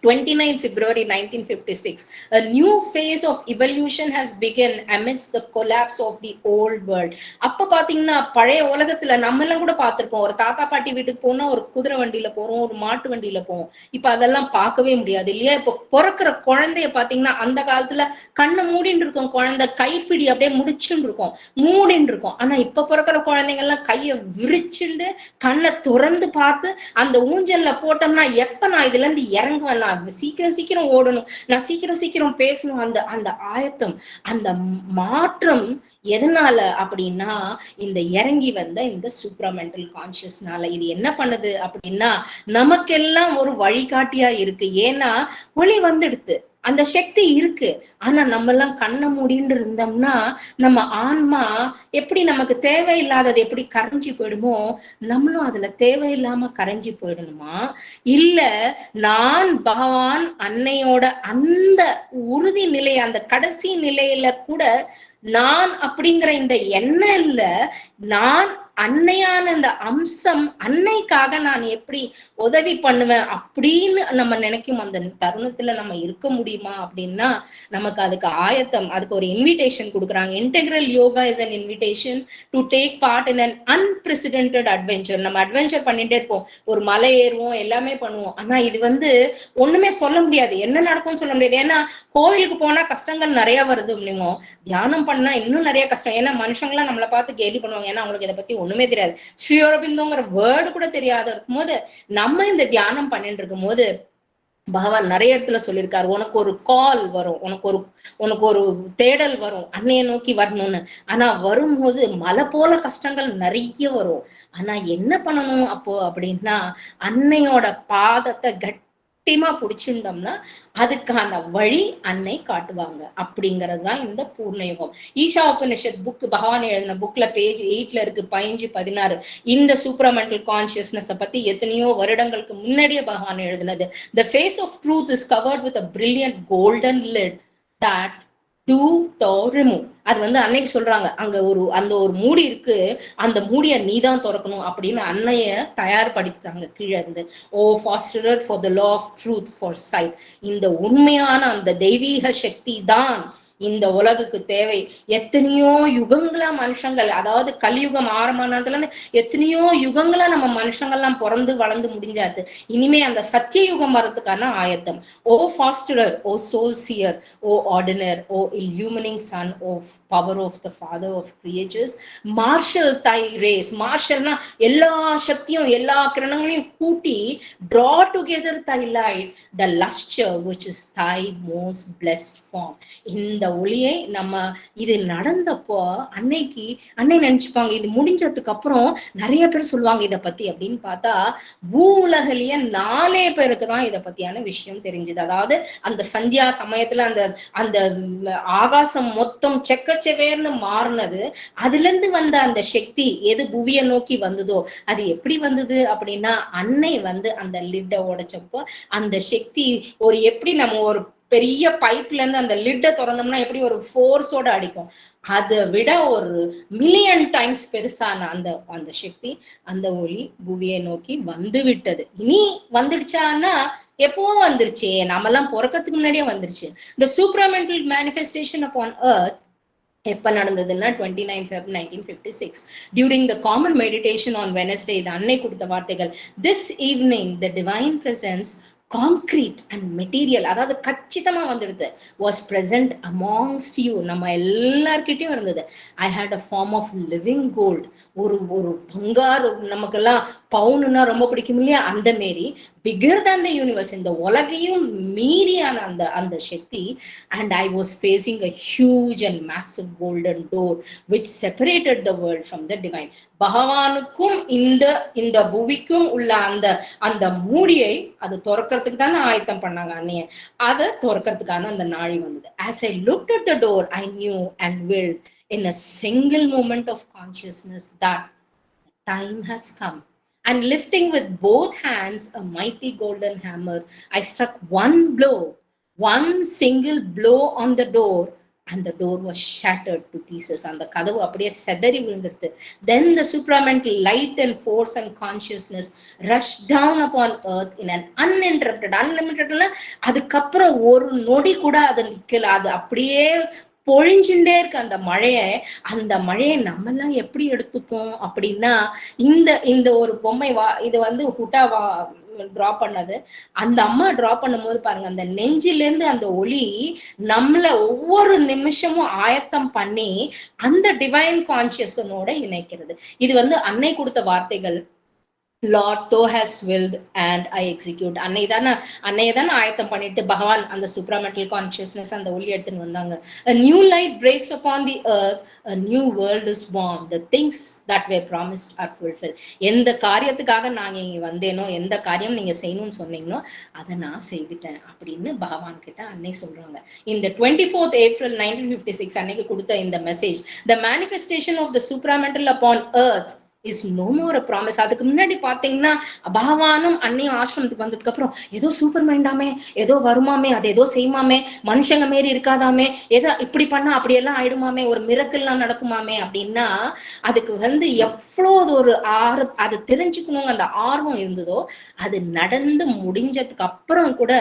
29 February 1956, a new phase of evolution has begun amidst the collapse of the old world. அப்ப பாத்தீங்கன்னா பழைய உலகத்துல நம்ம எல்லாம் கூட பார்த்திருப்போம், ஒரு தாத்தா பாட்டி வீட்டுக்கு போனா ஒரு குதிரை வண்டியில போறோம், ஒரு மாட்டு வண்டியில போவோம். இப்ப அதெல்லாம் பார்க்கவே முடியாது இல்லையா? இப்ப பிறக்கிற குழந்தைய பாத்தீங்கன்னா அந்த காலத்துல கண்ணை மூடின்னு இருக்கும் குழந்தை, கைப்பிடி அப்படியே முடிச்சுன்னு இருக்கும், மூடின்னு இருக்கும். ஆனா இப்ப பிறக்கிற குழந்தைங்க எல்லாம் கையை விரிச்சுண்டு கண்ணை திறந்து பார்த்து அந்த ஊஞ்சல்ல போட்டோம்னா எப்ப நான் இதுல இருந்து இறங்குவேன், சீக்கிரம் சீக்கிரம் ஓடணும், நான் சீக்கிரம் பேசணும். அந்த ஆயத்தம், அந்த மாற்றம் எதனால அப்படின்னா இந்த இறங்கி வந்த இந்த சூப்ராமெண்டல் கான்சியஸ்னால. இது என்ன பண்ணுது அப்படின்னா நமக்கெல்லாம் ஒரு வழிகாட்டியா இருக்கு. ஏன்னா ஒளி வந்துடுது, அந்த சக்தி இருக்கு. ஆனா நம்ம எல்லாம் கண்ணை மூடின்னு இருந்தோம்னா நம்ம ஆன்மா எப்படி நமக்கு தேவையில்லாதது எப்படி கரைஞ்சி போயிடுமோ, நம்மளும் அதுல தேவையில்லாம கரைஞ்சி போயிடணுமா? இல்ல நான் பகவான் அன்னையோட அந்த உறுதி நிலை, அந்த கடைசி நிலையில கூட நான் அப்படிங்கிற இந்த எண்ணம் இல்ல, நான் அன்னையான இந்த அம்சம், அன்னைக்காக நான் எப்படி உதவி பண்ணுவேன் அப்படின்னு நம்ம நினைக்கும் அந்த தருணத்துல நம்ம இருக்க முடியுமா அப்படின்னா நமக்கு அதுக்கு ஆயத்தம், அதுக்கு ஒரு இன்விடேஷன் கொடுக்குறாங்க. Integral yoga is an invitation to take part in an unprecedented adventure. நம்ம அட்வென்ச்சர் பண்ணிட்டே இருப்போம், ஒரு மலை ஏறுவோம், எல்லாமே பண்ணுவோம். ஆனா இது ஒண்ணுமே சொல்ல முடியாது, என்ன நடக்கும்னு சொல்ல முடியாது. ஏன்னா கோவிலுக்கு போனா கஷ்டங்கள் நிறைய வருது அப்படிமோ, தியானம் பண்ணா இன்னும் நிறைய கஷ்டம். ஏன்னா மனுஷங்களாம் நம்மளை பார்த்து கேலி பண்ணுவாங்க, ஏன்னா அவங்களுக்கு இதை பத்தி ஒண்ணுமே தெரியாது, ஸ்ரீ அரபிந்தோங்கிற வேர்டு கூட தெரியாத இருக்கும் போது நம்ம இந்த தியானம் பண்ணிட்டு இருக்கும் போது பகவான் நிறைய இடத்துல சொல்லியிருக்காரு, உனக்கு ஒரு கால் வரும், உனக்கு ஒரு தேடல் வரும், அன்னைய நோக்கி வரணும்னு. ஆனா வரும்போது மலை போல கஷ்டங்கள் நிறைய வரும். ஆனா என்ன பண்ணணும் அப்போ அப்படின்னா அன்னையோட பாதத்தை கட்டிமா புடிச்சிருந்தோம்னா அதுக்கான வழி அன்னை காட்டுவாங்க. அப்படிங்கறதுதான் இந்த பூர்ணயுகம். ஈஷா உபனிஷத் புக் பகவான் எழுதின புக்ல பேஜ் 8ல இருக்கு, 15, 16. இந்த சூப்ராமெண்டல் கான்சியஸ்னஸ் பத்தி எத்தனையோ வருடங்களுக்கு முன்னாடியே பகவான் எழுதினது. The face of truth is covered with a brilliant golden lid that do thou remove. அது அன்னைக்கு சொல்றாங்க, அங்க அந்த ஒரு மூடி இருக்கு, அந்த மூடிய நீதான் திறக்கணும் அப்படின்னு அன்னைய தயார்படுத்திட்டாங்க கீழே இருந்து. O fosterer for the law of truth foresight. இந்த உண்மையான அந்த தெய்வீக சக்தி தான் இந்த உலகுக்கு தேவை. எத்தனையோ யுகங்களா மனுஷங்கள், அதாவது கலியுகம் ஆரம்பமானதுல இருந்து எத்தனையோ யுகங்களா நம்ம மனுஷங்கள்லாம் பிறந்து வளர்ந்து முடிஞ்சாது. இனிமே அந்த சத்திய யுகம் வர்றதுக்கான ஆயத்தம். O fosterer, O soul seer, O ordainer, O illumining sun of power of the father of creatures, marshal thy race. மார்ஷல்னா எல்லா சக்தியும் எல்லா கிரணங்களையும் கூட்டி draw together thy light, the lustre which is thy most blessed form. இந்த ஒளியை நம்ம இது நடந்தப்போ அன்னை நினைச்சுப்பாங்க, இது முடிஞ்சதுக்கு அப்புறம் நிறைய பேர் சொல்லுவாங்க இதை பத்தி அப்படின்னு பார்த்தா பூவுலகிலேயே 4 பேருக்கு தான் இதை பத்தியான விஷயம் தெரிஞ்சது. அதாவது அந்த சந்தியா சமயத்துல அந்த அந்த ஆகாசம் மொத்தம் செக்கச்செவேர்னு மாறினது, அதுல இருந்து வந்த அந்த சக்தி எது புவியை நோக்கி வந்ததோ அது எப்படி வந்தது அப்படின்னா, அன்னை வந்து அந்த லிட்டை உடைச்சப்போ அந்த சக்தி ஒரு எப்படி நம்ம ஒரு பெரிய பைப்ல இருந்து அந்த லிட்டை திறந்தோம்னா எப்படி ஒரு ஃபோர்ஸோட அடிக்கும், அதை விட ஒரு மில்லியன் டைம்ஸ் பெருசான அந்த அந்த சக்தி அந்த ஒளி புவியை நோக்கி வந்து விட்டது. இனி வந்துடுச்சான்னா எப்பவும் வந்துருச்சு, நம்மெல்லாம் பிறக்கிறதுக்கு முன்னாடியே வந்துருச்சு. The supramental manifestation upon earth எப்ப நடந்ததுன்னா 29 Feb 1956 during the common meditation on Wednesday. இது அன்னை கொடுத்த வார்த்தைகள். This evening the divine presence concrete and material, அதாவது கச்சிதமா வந்துடுது, வாஸ் பிரசன்ட் அமாங்ஸ்ட் யூ, நம்ம எல்லார்கிட்டயும் இருந்தது. I had a form of living gold, ஒரு ஒரு பங்காரு, நமக்கெல்லாம் பவுனுன்னா ரொம்ப பிடிக்கும் இல்லையா, அந்த மாரி பிகர் தேன் த யூனிவர்ஸ், இந்த உலகையும் மீறியான அந்த அந்த சக்தி. And I was facing a huge and massive golden door which separated the world from the divine. பகவானுக்கும் இந்த இந்த புவிக்கும் உள்ள அந்த அந்த மூடியை அது திறக்கிறதுக்கு தானே ஆயத்தம் பண்ணாங்க அன்னைய, அதை திறக்கிறதுக்கான அந்த நாழி வந்தது. As I looked at the door, I knew and willed in a single moment of consciousness that time has come. And lifting with both hands a mighty golden hammer, I struck one blow, one single blow on the door, and the door was shattered to pieces. அந்த கதவு அப்படியே செதறி விழுந்துடுது. Then the supramental light and force and consciousness rushed down upon earth in an uninterrupted, unlimitedனா அதுக்கப்புறம் ஒரு நொடி கூட அது நிக்கல, அது அப்படியே பொழிஞ்சுட்டே இருக்கு அந்த மழைய. அந்த மழையை நம்ம எல்லாம் எப்படி எடுத்துப்போம் அப்படின்னா, இந்த இந்த ஒரு பொம்மை இது வந்து ஹுட்டா டிரா பண்ணது. அந்த அம்மா டிரா பண்ணும் போது பாருங்க, அந்த நெஞ்சில இருந்து அந்த ஒளி நம்மள ஒவ்வொரு நிமிஷமும் ஆயத்தம் பண்ணி அந்த டிவைன் கான்சியஸனோட இணைக்கிறது. இது வந்து அன்னை கொடுத்த வார்த்தைகள். Lord, thou hast willed and I execute. அன்னையை தானே ஆயத்தம் பண்ணிட்டு பகவான் அந்த supramental consciousness அந்த ஒளி எடுத்துன்னு வந்தாங்க. A new light breaks upon the earth, a new world is born, the things that were promised are fulfilled. எந்த காரியத்துக்காக நாங்க இங்க வந்தேனோ, எந்த காரியம் நீங்க செய்யணும்னு சொன்னீங்களோ அதை நான் செய்துட்டேன் அப்படின்னு பகவான் கிட்ட அன்னை சொல்றாங்க. இந்த 24th April 1956 அன்னைக்கு கொடுத்த இந்த message, the manifestation of the supramental upon earth is no more a promise. அதுக்கு முன்னாடி பாத்தீங்கன்னா பகவானும் அன்னையும் ஆசிரமத்துக்கு வந்ததுக்கு அப்புறம் ஏதோ சூப்பர் மைண்டாமே, ஏதோ வருமாமே, அது ஏதோ செய்யுமாமே, மனுஷங்க மாரி இருக்காதாமே, ஏதோ இப்படி பண்ணா அப்படியெல்லாம் ஆயிடுமாமே, ஒரு மிரக்கல்லாம் நடக்குமாமே அப்படின்னா அதுக்கு வந்து எவ்வளவு ஒரு அது தெரிஞ்சுக்கணுங்க அந்த ஆர்வம் இருந்ததோ, அது நடந்து முடிஞ்சதுக்கு அப்புறம் கூட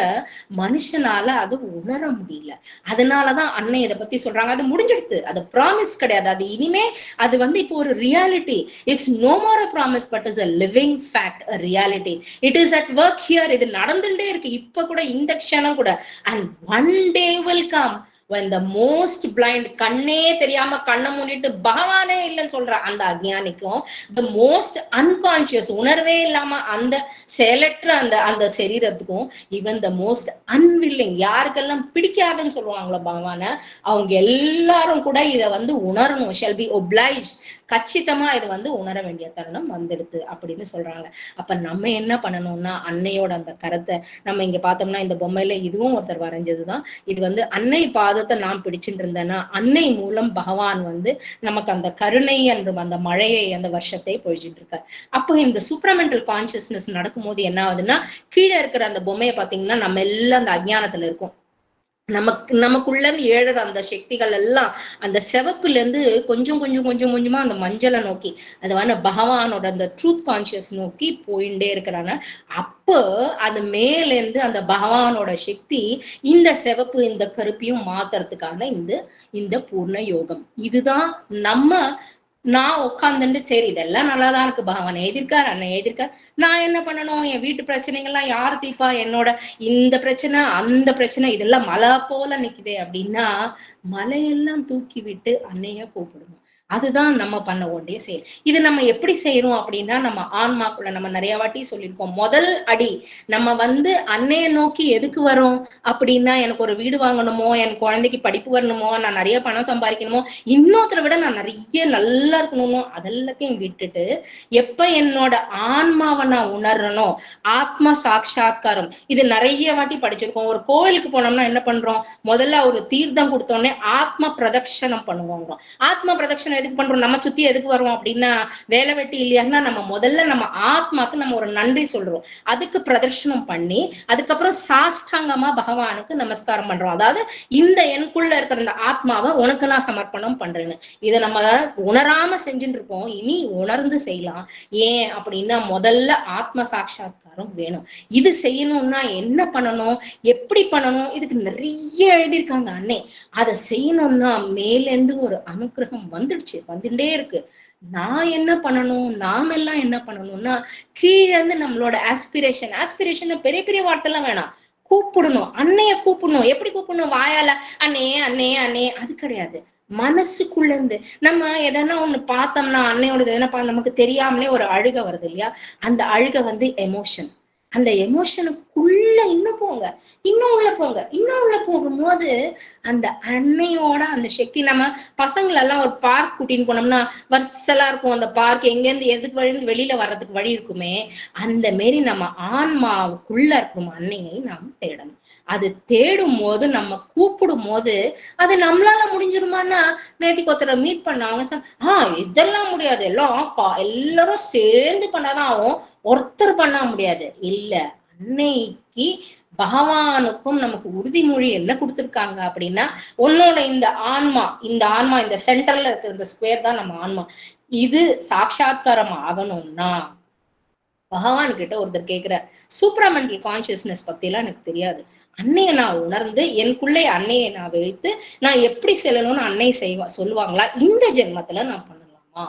மனுஷனால அது உணர முடியல. அதனாலதான் அன்னை இதை பத்தி சொல்றாங்க, அது முடிஞ்சிடுது, அது ப்ராமிஸ் கிடையாது, அது இனிமே அது வந்து இப்போ ஒரு reality. Is no more a promise but is a living fact, a reality. It is at work here. இது நடந்துட்டே இருக்கு இப்ப கூட, இந்த க்ஷணம் கூட. And one day will come when the most blind, கண்ணே தெரியாம கண்ணை மூடிட்டு பகவானே இல்லைன்னு சொல்ற அந்த அஜ்ஞானிக்கும், the most unconscious, உணர்வே இல்லாம அந்த செயலற்ற அந்த அந்த சரீரத்துக்கும், even the most unwilling, யாருக்கெல்லாம் பிடிக்காதுன்னு சொல்லுவாங்களோ பகவான, அவங்க எல்லாரும் கூட இதை வந்து உணரணும். shall be obliged, கச்சிதமா இது வந்து உணர வேண்டிய தருணம் வந்துடுது அப்படின்னு சொல்றாங்க. அப்ப நம்ம என்ன பண்ணணும்னா, அன்னையோட அந்த கருத்தை நம்ம இங்க பார்த்தோம்னா, இந்த பொம்மையில இதுவும் ஒருத்தர் வரைஞ்சதுதான். இது வந்து அன்னை பாதத்தை நான் பிடிச்சுட்டு இருந்தேன்னா, அன்னை மூலம் பகவான் வந்து நமக்கு அந்த கருணை என்றும் அந்த மழையை அந்த வருஷத்தை பொழிஞ்சிட்டு இருக்காரு. அப்போ இந்த சூப்பரமெண்டல் கான்சியஸ்னஸ் நடக்கும்போது என்ன ஆகுதுன்னா, கீழே இருக்கிற அந்த பொம்மையை பாத்தீங்கன்னா நம்ம எல்லாம் அந்த அஜ்ஞானத்துல இருக்கும். நமக்குள்ள இருந்து ஏழுற அந்த சக்திகள் எல்லாம் அந்த செவப்புல இருந்து கொஞ்சம் கொஞ்சம் கொஞ்சம் கொஞ்சமா அந்த மஞ்சளை நோக்கி, அது பகவானோட அந்த ட்ரூத் கான்சியஸ் நோக்கி போயிட்டே இருக்கிறாங்க. அப்போ அது மேல இருந்து அந்த பகவானோட சக்தி இந்த செவப்பு இந்த கருப்பையும் மாத்துறதுக்கான இந்த இந்த பூர்ண யோகம். இதுதான் நம்ம நான் உட்காந்துட்டு சரி இதெல்லாம் நல்லாதான் இருக்கு, பகவான் எழுதியிருக்கார், அண்ணன் எழுதியிருக்கார், நான் என்ன பண்ணணும், என் வீட்டு பிரச்சனைகள்லாம் யார் தீப்பா, என்னோட இந்த பிரச்சனை அந்த பிரச்சனை இதெல்லாம் மலை போல நிக்குது அப்படின்னா மலையெல்லாம் தூக்கி விட்டு அன்னைய கூப்பிடணும். அதுதான் நம்ம பண்ண வேண்டிய செயல். இது நம்ம எப்படி செய்யறோம் அப்படின்னா, நம்ம ஆன்மாக்குள்ள நம்ம நிறைய வாட்டி சொல்லியிருக்கோம், முதல் அடி நம்ம அன்னைய நோக்கி எதுக்கு வரோம் அப்படின்னா, எனக்கு ஒரு வீடு வாங்கணுமோ, என் குழந்தைக்கு படிப்பு வரணுமோ, நான் நிறைய பணம் சம்பாதிக்கணுமோ, இன்னொருத்தரை விட நான் நிறைய நல்லா இருக்கணுமோ, அதெல்லாத்தையும் விட்டுட்டு எப்ப என்னோட ஆன்மாவை நான் உணர்றனோ, ஆத்ம சாட்சா்காரம், இது நிறைய வாட்டி படிச்சிருக்கோம். ஒரு கோவிலுக்கு போனோம்னா என்ன பண்றோம், முதல்ல ஒரு தீர்த்தம் கொடுத்தோடனே ஆத்ம பிரதட்சணம் பண்ணுவாங்க. ஆத்ம பிரதட்சணம் எதுக்கு பண்றோம், நம்ம சுத்தி எதுக்கு வரோம் அப்படின்னா, வேலை வெட்டி இல்லையான்னா நம்ம முதல்ல நம்ம ஆத்மாக்கு நம்ம ஒரு நன்றி சொல்றோம், அதுக்கு பிரதர்ஷனம் பண்ணி அதுக்கப்புறம் சாஷ்டாங்கமா பகவானுக்கு நமஸ்காரம் பண்றோம். அதாவது இந்த எனக்குள்ள இருக்கிற இந்த ஆத்மாவை உனக்கு நான் சமர்ப்பணம் பண்றேன்னு. இதை நம்ம உணராம செஞ்சுட்டு இருக்கோம், இனி உணர்ந்து செய்யலாம். ஏன் அப்படின்னா முதல்ல ஆத்ம சாட்சா்காரம் வேணும். இது செய்யணும்னா என்ன பண்ணணும், எப்படி பண்ணணும், இதுக்கு நிறைய எழுதியிருக்காங்க அன்னை. அதை செய்யணும்னா மேலேந்து ஒரு அனுகிரகம் வந்துட்டே இருக்கு. நான் என்ன பண்ணணும், நாம எல்லாம் என்ன பண்ணணும்னா, கீழே இருந்து நம்மளோட ஆஸ்பிரேஷன் பெரிய பெரிய வார்த்தை எல்லாம் வேணாம், கூப்பிடணும், அன்னைய கூப்பிடணும். எப்படி கூப்பிடணும், வாயால அண்ணே அண்ணே அண்ணே அது கிடையாது, மனசுக்குள்ள இருந்து. நம்ம எதனா ஒண்ணு பார்த்தோம்னா அன்னையோட எதனா நமக்கு தெரியாமலே ஒரு அழுகை வருது இல்லையா, அந்த அழுகை எமோஷன். அந்த எமோஷனுக்குள்ள இன்னும் போங்க, இன்னும் உள்ள போங்க, இன்னும் உள்ள போகும்போது அந்த அன்னையோட அந்த சக்தி. நம்ம பசங்களை எல்லாம் ஒரு பார்க் கூட்டின்னு போனோம்னா வரிசலா இருக்கும் அந்த பார்க், எங்க இருந்து எதுக்கு வழி வெளியில வர்றதுக்கு வழி இருக்குமே, அந்த மாரி நம்ம ஆன்மாவுக்குள்ள இருக்கும் அன்னையை நாம் தேடணும். அது தேடும் போது, நம்ம கூப்பிடும் போது அது நம்மளால முடிஞ்சிருமான்னா, நேத்திக்கு ஒருத்தரை மீட் பண்ண, அவங்க சொன்ன இதெல்லாம் முடியாது, எல்லாரும் சேர்ந்து பண்ணாதான் ஆகும், ஒருத்தர் பண்ண முடியாது. இல்ல, அன்னைக்கு பகவானுக்கும் நமக்கு உறுதிமொழி என்ன கொடுத்திருக்காங்க அப்படின்னா, உன்னோட இந்த ஆன்மா இந்த சென்டர்ல இருக்கிற இந்த ஸ்கொயர் தான் நம்ம ஆன்மா, இது சாட்சா்காரம் ஆகணும்னா பகவான் கிட்ட ஒருத்தர் கேட்கிறார், சூப்பராமெண்டல் கான்சியஸ்னஸ் பத்தி எல்லாம் எனக்கு தெரியாது, அன்னைய நான் உணர்ந்து எனக்குள்ளே அன்னையை நான் வைத்து நான் எப்படி செல்லணும்னு அன்னை சொல்லுவாங்களா, இந்த ஜென்மத்துல நான் பண்ணலாமா,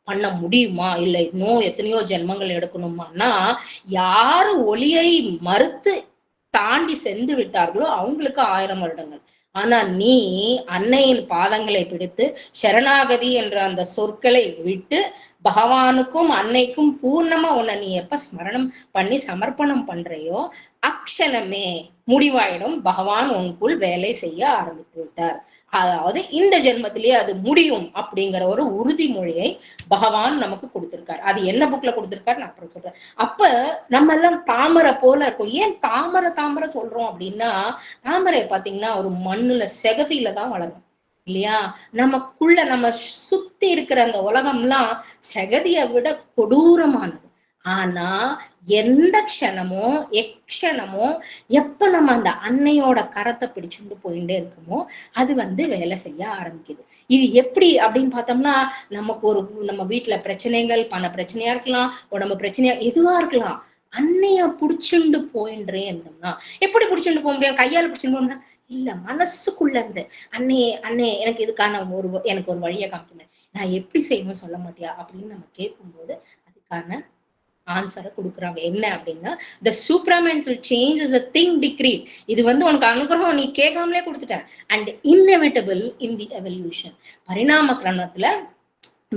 பண்ண முடியுமா, இல்லை இன்னும் எத்தனையோ ஜென்மங்கள் எடுக்கணுமான்னா, யாரு ஒளியை மறுத்து தாண்டி சென்று விட்டார்களோ அவங்களுக்கு 1000 வருடங்கள். ஆனா நீ அன்னையின் பாதங்களை பிடித்து சரணாகதி என்ற அந்த சொற்களை விட்டு பகவானுக்கும் அன்னைக்கும் பூர்ணமா உன்னை நீ எப்ப ஸ்மரணம் பண்ணி சமர்ப்பணம் பண்றையோ அக்ஷணமே முடிவாயிடும், பகவான் உனக்குள் வேலை செய்ய ஆரம்பித்து விட்டார். அதாவது இந்த ஜென்மத்திலேயே அது முடியும் அப்படிங்கிற ஒரு உறுதிமொழியை பகவான் நமக்கு கொடுத்திருக்காரு. அது என்ன புக்ல கொடுத்திருக்காரு நான் அப்புறம் சொல்றேன். அப்ப நம்ம எல்லாம் தாமரை போல இருக்கும். ஏன் தாமரை சொல்றோம் அப்படின்னா, தாமரை பாத்தீங்கன்னா ஒரு மண்ணுல செகதியில தான் வளரும் இல்லையா. நமக்குள்ள நம்ம சுத்தி இருக்கிற அந்த உலகம்லாம் செகதியை விட கொடூரமானது. ஆனா எந்த க்ஷணமோ எக்ஷணமோ எப்ப நம்ம அந்த அன்னையோட கரத்தை பிடிச்சுட்டு போயிட்டே இருக்குமோ அது வேலை செய்ய ஆரம்பிக்குது. இது எப்படி அப்படின்னு பார்த்தோம்னா, நம்ம வீட்டுல பிரச்சனைகள், பண பிரச்சனையா இருக்கலாம், உடம்பு பிரச்சனையா எதுவா இருக்கலாம், அன்னைய புடிச்சுண்டு போயின்றே இருந்தோம்னா, எப்படி புடிச்சுட்டு போக முடியும், கையால புடிச்சுட்டு போகணும்னா இல்ல, மனசுக்குள்ள இருந்து அன்னையே அன்னையே எனக்கு இதுக்கான எனக்கு ஒரு வழியை காமிக்கணும், நான் எப்படி செய்யணும்னு சொல்ல மாட்டியா அப்படின்னு நம்ம கேட்கும்போது அதுக்கான ஆன்சரை கொடுக்குறாங்க. என்ன அப்படின்னா, the supramental change is a thing decreed. இது உனக்கு அனுகிரகம் நீ கேட்காமலே கொடுத்துட்டேன். and inevitable in the evolution. பரிணாம கிரமத்துல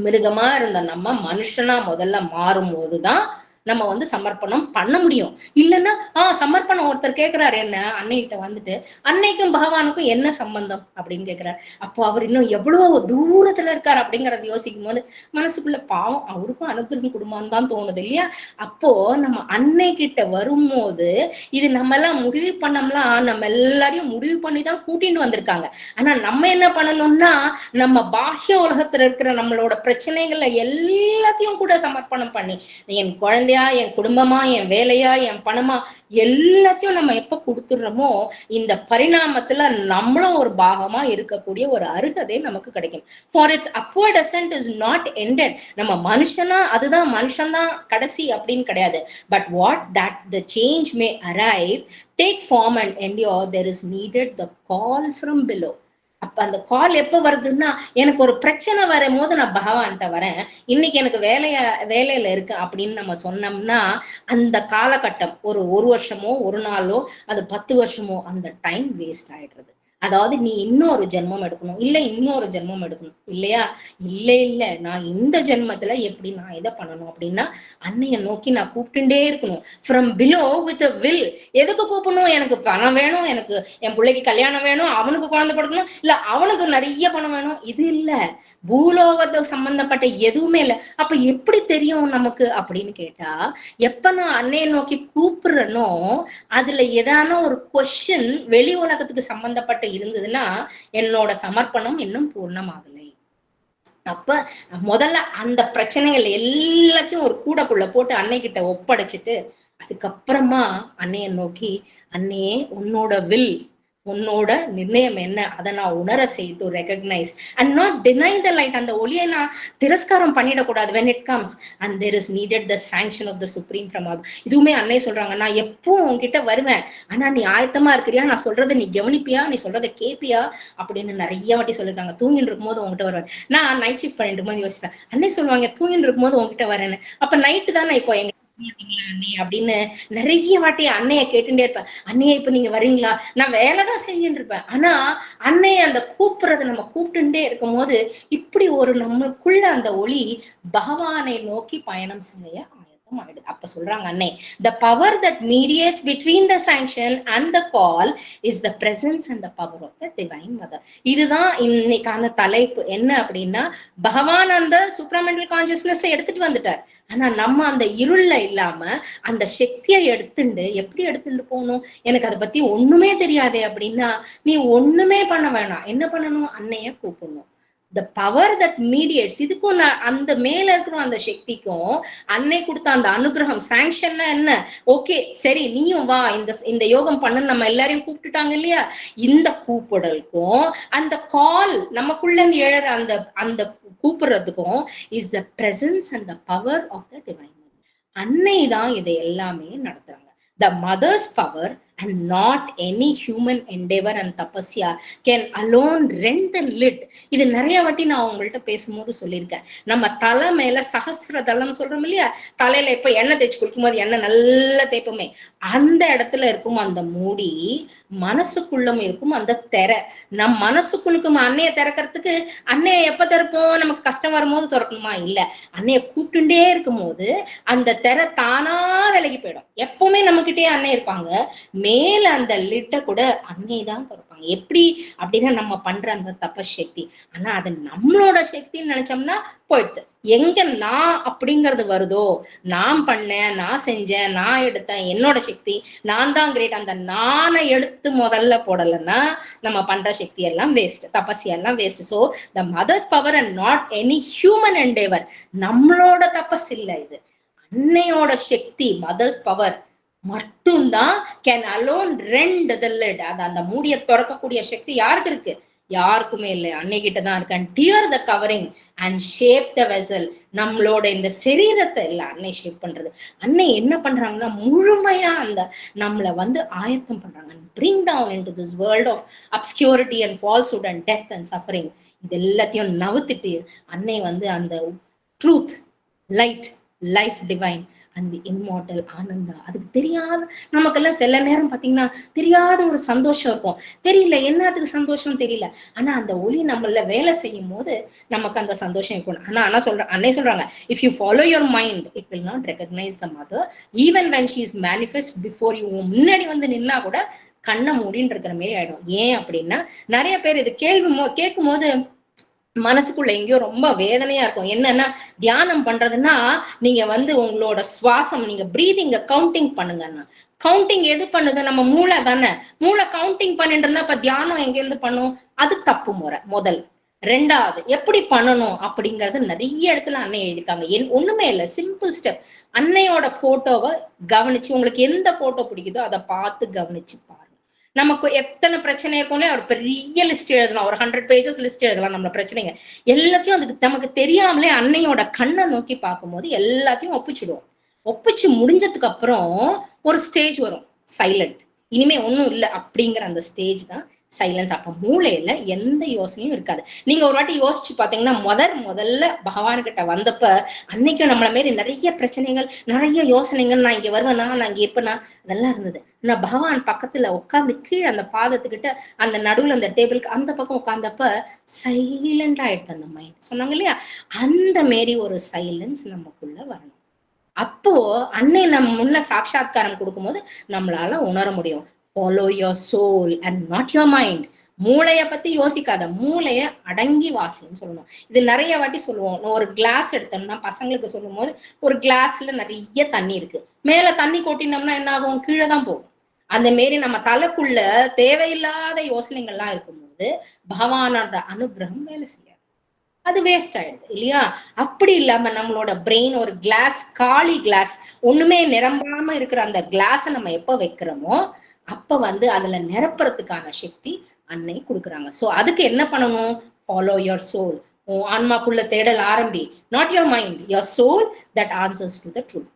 மிருகமா இருந்த நம்ம மனுஷனா முதல்ல மாறும் போதுதான் நம்ம சமர்ப்பணம் பண்ண முடியும். இல்லைன்னா சமர்ப்பணம் ஒருத்தர் கேட்கிறாரு, என்ன அன்னைகிட்ட அன்னைக்கும் பகவானுக்கும் என்ன சம்பந்தம் அப்படின்னு கேட்கிறாரு. அப்போ அவர் இன்னும் எவ்வளவு தூரத்துல இருக்காரு அப்படிங்கறத யோசிக்கும் போது மனசுக்குள்ள பாவம், அவருக்கும் அனுகிரகம் கொடுமான்னு தான் தோணுது இல்லையா. அப்போ நம்ம அன்னை கிட்ட வரும்போது இது நம்ம எல்லாம் முடிவு பண்ணோம்லாம், நம்ம எல்லாரையும் முடிவு பண்ணி தான் கூட்டிட்டு வந்திருக்காங்க. ஆனா நம்ம என்ன பண்ணணும்னா, நம்ம பாஹ்ய உலகத்துல இருக்கிற நம்மளோட பிரச்சனைகள்ல எல்லாத்தையும் கூட சமர்ப்பணம் பண்ணி, என் குழந்தை, என் குடும்பமா, என் வேலையா, என் பணமா, எல்லாத்தையும் நம்ம எப்ப கொடுத்துடுறோமோ இந்த பரிணாமத்துல நம்மளும் ஒரு பாகமா இருக்கக்கூடிய ஒரு அருகதை நமக்கு கிடைக்கும். For its upward ascent is not ended. நம்ம மனுஷனா, அதுதான் மனுஷன்தான் கடைசி அப்படின்னு கிடையாது. But what that the change may arrive, take form and endure, there is needed the call from below. அப்ப அந்த கால் எப்ப வருதுன்னா, எனக்கு ஒரு பிரச்சனை வரும்போது நான் பகவான்கிட்ட வரேன். இன்னைக்கு எனக்கு வேலையில இருக்கு அப்படின்னு நம்ம சொன்னோம்னா, அந்த காலகட்டம் ஒரு வருஷமோ, ஒரு நாளோ, அது 10 வருஷமோ அந்த டைம் வேஸ்ட் ஆயிடுறது. அதாவது நீ இன்னொரு ஜென்மம் எடுக்கணும். இல்ல இன்னொரு ஜென்மம் எடுக்கணும். இல்லையா? இல்ல. நான் இந்த ஜென்மத்துல எப்படி நான் இத பண்ணணும் அப்படின்னா, அன்னைய நோக்கி நான் கூப்பிட்டுட்டே இருக்கணும். From below with a will. எதுக்கு கூப்பிடணும்? எனக்கு பணம் வேணும். எனக்கு என் பிள்ளைக்கு கல்யாணம் வேணும். அவனுக்கு குழந்தை பிறக்கணும். இல்ல அவனுக்கு நிறைய பணம் வேணும். இது இல்ல. பூலோகத்தை சம்பந்தப்பட்ட எதுவுமே இல்ல. அப்ப எப்படி தெரியும் நமக்கு அப்படின்னு கேட்டா, எப்ப நான் அன்னைய நோக்கி கூப்பிடுறனோ, அதுல ஏதான ஒரு கொஸ்டின் வெளி உலகத்துக்கு சம்பந்தப்பட்ட இருந்ததுன்னா, என்னோட சமர்ப்பணம் இன்னும் பூர்ணமாகலை. அப்ப முதல்ல அந்த பிரச்சனைகள் எல்லாத்தையும் ஒரு கூடக்குள்ள போட்டு அன்னைகிட்ட ஒப்படைச்சிட்டு, அதுக்கப்புறமா அன்னைய நோக்கி, அன்னையே உன்னோட வில், உன்னோட நிர்ணயம் என்ன, அதை நான் உணர செய் to recognise and not deny the light. அந்த ஒளியை நான் திரஸ்காரம் பண்ணிடக்கூடாது when it comes and there is needed the sanction of the supreme from above. இதுவுமே அன்னை சொல்றாங்க, நான் எப்போ உன்கிட்ட வருவேன், ஆனா நீ ஆயத்தமா இருக்கிறியா, நான் சொல்றதை நீ கவனிப்பியா, நீ சொல்றதை கேப்பியா அப்படின்னு நிறைய வாட்டி சொல்லிருக்காங்க. தூங்கிட்டு இருக்கும் போது உங்ககிட்ட வருவேன். நான் நைட் ஷிஃப்ட் பண்ணிட்டு போது யோசிப்பேன், அன்னை சொல்லுவாங்க தூங்கிட்டு இருக்கும் போது உங்ககிட்ட வரேன்னு. அப்ப நைட்டு தானே இப்போ எங்க மாட்டீங்களா அண்ணே அப்படின்னு நிறைய வாட்டி அன்னைய கேட்டுட்டே இருப்பேன். அண்ணைய இப்ப நீங்க வரீங்களா, நான் வேலைதான் செஞ்சுட்டு இருப்பேன். ஆனா அன்னைய அந்த கூப்பிடுறத நம்ம கூப்பிட்டுட்டே இருக்கும் போது இப்படி ஒரு நம்மளுக்குள்ள அந்த ஒளி பகவானை நோக்கி பயணம் செய்ய ஆயத்தம் ஆயிடுது. அப்ப சொல்றாங்க அன்னை, the power that mediates between the sanction and the call is the presence and the power of the divine mother. இதுதான் இன்னைக்கான தலைப்பு. என்ன அப்படின்னா, பகவான் அந்த சூப்ராமெண்டல் கான்சியஸ்னஸ் எடுத்துட்டு வந்துட்டார். ஆனா நம்ம அந்த இருள்ல இல்லாம அந்த சக்தியை எடுத்துட்டு எப்படி எடுத்துட்டு போகணும், எனக்கு அதை பத்தி ஒண்ணுமே தெரியாதே அப்படின்னா, நீ ஒண்ணுமே பண்ண வேணாம். என்ன பண்ணணும், அன்னைய கூப்பிடணும். the power that mediates, இதுக்கும் அந்த மேல இருக்கிற அந்த சக்திக்கும் அன்னை கொடுத்த அந்த அனுகிரகம் சாங்ஷன்னா என்ன, ஓகே சரி நீயும் வா இந்த யோகம் பண்ணு நம்ம எல்லாரையும் கூப்பிட்டுட்டாங்க இல்லையா, இந்த கூப்பிடலுக்கும் அந்த கால் நமக்குள்ள இருந்து எழற அந்த அந்த கூப்பிடுறதுக்கும் is the presence and the power of the divine. அன்னை தான் இதை எல்லாமே நடத்துறாங்க. The mother's power and not any human endeavor and tapasya can alone rend the lid. இது நிறைய வாட்டி நான் உங்கள்கிட்ட பேசும்போது சொல்லியிருக்கேன். நம்ம தலை மேல சகசிர தளம் சொல்றோம் இல்லையா, தலையில இப்ப எண்ணெய் தேய்ச்சி குளிக்கும் போது எண்ணெய் நல்லா தேய்ப்போமே, அந்த இடத்துல இருக்கும் அந்த மூடி, மனசுக்குள்ளும் இருக்கும் அந்த திரை. நம் மனசுக்குள்ளுக்கும் அன்னைய திறக்கிறதுக்கு அன்னைய எப்ப திறப்போம், நமக்கு கஷ்டம் வரும்போது திறக்கணுமா, இல்ல அன்னைய கூப்பிட்டுட்டே இருக்கும் போது அந்த திரை தானா விலகி போயிடும். எப்பவுமே நம்ம கிட்டே அன்னை இருப்பாங்க. மேல அந்த லிட்ட கூட அன்னை தான் திறப்பாங்க. எப்படி அப்படின்னா, நம்ம பண்ற அந்த தபசக்தி. ஆனா அது நம்மளோட சக்தின்னு நினைச்சோம்னா போயிடுது. எங்க நான் அப்படிங்கிறது வருதோ, நான் பண்ணேன், நான் செஞ்சேன், நான் எடுத்தேன், என்னோட சக்தி, நான் தான் கிரேட், அந்த நானை எடுத்து முதல்ல போடலைன்னா நம்ம பண்ற சக்தி எல்லாம் வேஸ்ட், தபசி எல்லாம் waste. So the mother's power and not any human endeavour. நம்மளோட தபஸ் இல்லை இது, அன்னையோட சக்தி, மதர்ஸ் பவர் மட்டும்தான் can alone rend the lid. அது அந்த மூடியை திறக்கக்கூடிய சக்தி யாருக்கு இருக்கு, யாருக்குமே இல்லை, அன்னைகிட்ட தான் இருக்கு. And dear the covering and shape the vessel. நம்மளோட இந்த சரீரத்தை இல்லை அன்னை ஷேப் பண்றது. அன்னை என்ன பண்றாங்கன்னா, முழுமையா அந்த நம்மளை வந்து ஆயத்தம் பண்றாங்க. Bring down into this world of obscurity and falsehood and death and suffering. இது எல்லாத்தையும் நவுத்திட்டு அன்னை வந்து அந்த ட்ரூத், லைட், லைஃப் டிவைன் அந்த இம்மார்டல் ஆனந்தா, அதுக்கு தெரியாத நமக்கெல்லாம் சில நேரம் பாத்தீங்கன்னா தெரியாத ஒரு சந்தோஷம் இருக்கும். தெரியல என்னத்துக்கு சந்தோஷம் தெரியல, ஆனா அந்த ஒளி நம்மள வேலை செய்யும் போது நமக்கு அந்த சந்தோஷம் இருக்கணும். ஆனா அன்னை சொல்றாங்க, if you follow your mind it will not recognise the mother even when she is manifest before you. முன்னாடி வந்து நின்னா கூட கண்ணை மூடின்னு இருக்கிற மாதிரி ஆயிடும். ஏன் அப்படின்னா, நிறைய பேர் இது கேட்கும் போது மனசுக்குள்ள எங்கேயோ ரொம்ப வேதனையா இருக்கும். என்னன்னா, தியானம் பண்றதுன்னா நீங்க வந்து உங்களோட சுவாசம், நீங்க பிரீதிங்க கவுண்டிங் பண்ணுங்கன்னா, கவுண்டிங் எது பண்ணுது, நம்ம மூளை தானே, மூளை கவுண்டிங் பண்ணிட்டு இருந்தா அப்ப தியானம் எங்க இருந்து பண்ணும், அது தப்பு முறை முதல். ரெண்டாவது, எப்படி பண்ணணும் அப்படிங்கறது நிறைய இடத்துல அன்னை எழுதியிருக்காங்க. ஒண்ணுமே இல்லை, சிம்பிள் ஸ்டெப். அன்னையோட போட்டோவை கவனிச்சு, உங்களுக்கு எந்த போட்டோ பிடிக்குதோ அதை பார்த்து கவனிச்சு பாருங்க. நமக்கு எத்தனை பிரச்சனை இருக்கும்னே ஒரு பெரிய லிஸ்ட் எழுதலாம், ஒரு 100 pages லிஸ்ட் எழுதலாம் நம்ம பிரச்சனைங்க எல்லாத்தையும். அதுக்கு நமக்கு தெரியாமலே அன்னையோட கண்ணை நோக்கி பார்க்கும்போது எல்லாத்தையும் ஒப்பிச்சிடுவோம். ஒப்பிச்சு முடிஞ்சதுக்கு அப்புறம் ஒரு ஸ்டேஜ் வரும், சைலண்ட், இனிமே ஒண்ணும் இல்லை அப்படிங்கிற அந்த ஸ்டேஜ் தான் சைலன்ஸ். அப்ப மூளையில எந்த யோசனையும் இருக்காது. நீங்க ஒரு வாட்டி யோசிச்சு பாத்தீங்கன்னா, முதல்ல பகவான் கிட்ட வந்தப்ப அன்னைக்கு நம்மள மாரி நிறைய பிரச்சனைகள், நிறைய யோசனைகள், நான் இங்க வருவேனா, நான் இங்க இருப்பேனா, அதெல்லாம் இருந்தது. நான் பகவான் பக்கத்துல உட்கார்ந்து கீழே அந்த பாதத்துக்கிட்ட, அந்த நடுவுல அந்த டேபிளுக்கு அந்த பக்கம் உட்கார்ந்தப்ப சைலண்ட் ஆயிடுது அந்த மைண்ட். சொன்னாங்க இல்லையா, அந்த மாரி ஒரு சைலன்ஸ் நமக்குள்ள வரணும். அப்போ அன்னை நம்ம முன்ன சாட்சாத்காரம் கொடுக்கும்போது நம்மளால உணர முடியும். Follow your soul and not your mind. மூளைய பத்தி யோசிக்காத, மூளைய அடங்கி வாசின்னு சொல்லணும். இது நிறைய வாட்டி சொல்லுவோம். ஒரு கிளாஸ் எடுத்தோம்னா பசங்களுக்கு சொல்லும் போது, ஒரு கிளாஸ்ல நிறைய தண்ணி இருக்கு, மேல தண்ணி கொட்டினோம்னா என்ன ஆகும், கீழே தான் போகும். அந்த மாரி நம்ம தலைக்குள்ள தேவையில்லாத யோசனைகள்லாம் இருக்கும்போது பகவானோட அனுகிரகம் வேலை செய்யாது, அது வேஸ்ட் ஆயிடுது இல்லையா. அப்படி இல்லாம நம்மளோட பிரெயின் ஒரு கிளாஸ், காலி கிளாஸ், ஒண்ணுமே நிரம்பாம இருக்கிற அந்த கிளாஸை நம்ம எப்ப வைக்கிறோமோ அப்ப வந்து அதுல நிரப்புறதுக்கான சக்தி அன்னை கொடுக்குறாங்க. சோ அதுக்கு என்ன பண்ணணும், ஃபாலோ யுவர் சோல். ஆன்மாக்குள்ள தேடல் ஆரம்பி, not your mind, your soul that answers to the truth.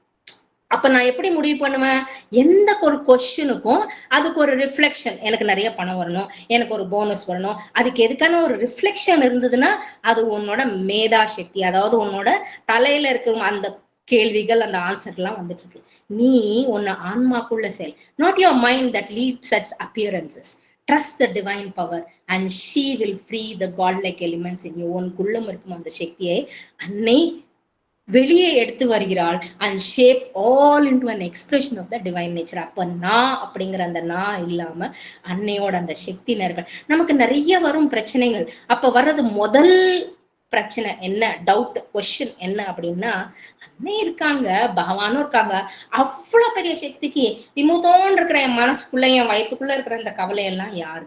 அப்ப நான் எப்படி முடிவு பண்ணுவேன், எந்த ஒரு கொஸ்டினுக்கும் அதுக்கு ஒரு ரிஃப்ளெக்ஷன், எனக்கு நிறைய பணம் வரணும், எனக்கு ஒரு போனஸ் வரணும், அதுக்கு எதுக்கான ஒரு ரிஃப்ளெக்ஷன் இருந்ததுன்னா அது உன்னோட மேதா சக்தி, அதாவது உன்னோட தலையில இருக்கிற அந்த கேள்விகள், அந்த ஆன்சர் எல்லாம் வந்துட்டு இருக்கு. நீ உன்னை ஆன்மாக்குள்ள செல், not your mind that leads at appearances. Trust the divine power and she will free the godlike elements in you. உனக்குள்ளும் இருக்கும் அந்த சக்தியை அன்னை வெளியே எடுத்து வருகிறாள் and shape all into an expression of the divine nature. அப்ப நான் அப்படிங்கிற அந்த நான் இல்லாம அன்னையோட அந்த சக்தி நிறைய நமக்கு நிறைய வரும் பிரச்சனைகள். அப்ப வர்றது முதல் பிரச்சனை என்ன, டவுட், கொஸ்டின் என்ன அப்படின்னா, அன்னை இருக்காங்க, பகவானும் இருக்காங்க, அவ்வளவு பெரிய சக்திக்கு விமுதோன்னு இருக்கிற என் மனசுக்குள்ள, என் வயிற்றுக்குள்ள இருக்கிற இந்த கவலையெல்லாம் யார்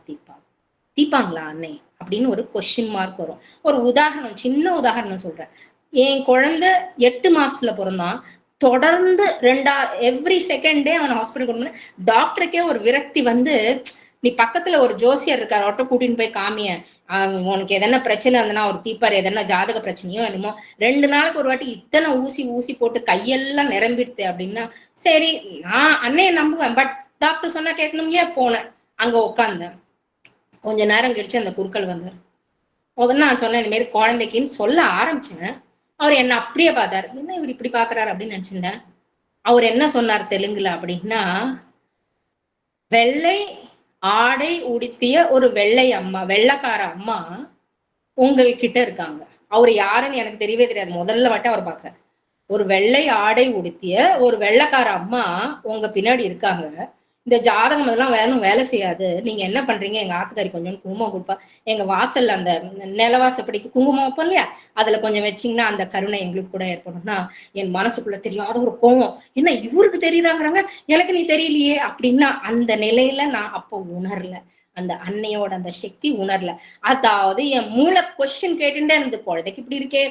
தீப்பாங்களா அன்னை அப்படின்னு ஒரு கொஸ்டின் மார்க் வரும். ஒரு உதாரணம், சின்ன உதாரணம் சொல்றேன். என் குழந்தை 8 மாசத்துல பிறந்தான். தொடர்ந்து எவ்ரி செகண்ட் டே அவனை ஹாஸ்பிட்டல் கொண்டு போன. டாக்டருக்கே ஒரு விரக்தி வந்து, நீ பக்கத்துல ஒரு ஜோசியர் இருக்கார், அவர்கிட்ட கூட்டின்னு போய் காமிய, உனக்கு எதனா பிரச்சனை இருந்தனா அவர் தீப்பாரு, எதனா ஜாதக பிரச்சனையோ என்னமோ. 2 நாளுக்கு ஒரு வாட்டி இத்தனை ஊசி போட்டு கையெல்லாம் நிரம்பிடுது அப்படின்னா, சரி நான் அன்னைய நம்புவேன், பட் டாக்டர் சொன்னா கேட்கணும் இல்லையா. போனேன், அங்க உட்காந்தேன். கொஞ்ச நேரம் கழிச்சு அந்த குருக்கள் வந்தார். முதல்ல நான் சொன்னேன் இந்த மாதிரி குழந்தைக்குன்னு சொல்ல ஆரம்பிச்சேன். அவர் என்ன அப்படியே பார்த்தாரு, என்ன இவர் இப்படி பாக்குறாரு அப்படின்னு நினைச்சிருந்தேன். அவர் என்ன சொன்னார் தெலுங்குல அப்படின்னா, வெள்ளை ஆடை உடுத்திய ஒரு வெள்ளைக்கார அம்மா உங்கள்கிட்ட இருக்காங்க. அவர் யாருன்னு எனக்கு தெரியவே தெரியாது, முதல்ல வாட்டி அவர் பாக்குறேன். ஒரு வெள்ளை ஆடை உடுத்திய ஒரு வெள்ளைக்கார அம்மா உங்க பின்னாடி இருக்காங்க. இந்த ஜாதகம் அதெல்லாம் வேலை செய்யாது. நீங்க என்ன பண்றீங்க, எங்க ஆத்துக்காரி கொஞ்சம் குங்குமம் கொடுப்பா, எங்க வாசல்ல அந்த நிலவாசப்படிக்கு குங்குமம் வைப்போம் இல்லையா, அதுல கொஞ்சம் வச்சிங்கன்னா அந்த கருணை எங்களுக்கு கூட ஏற்படும்னா, என் மனசுக்குள்ள தெரியாத ஒரு கோவம், என்ன இவருக்கு தெரியுறாங்கிறாங்க, எனக்கு நீ தெரியலையே அப்படின்னா, அந்த நிலையில நான் அப்போ உணரல, அந்த அன்னையோட அந்த சக்தி உணரல. அதாவது என் மூளை கொஸ்டின் கேட்டுட்டே இருந்து, குழந்தைக்கு இப்படி இருக்கே,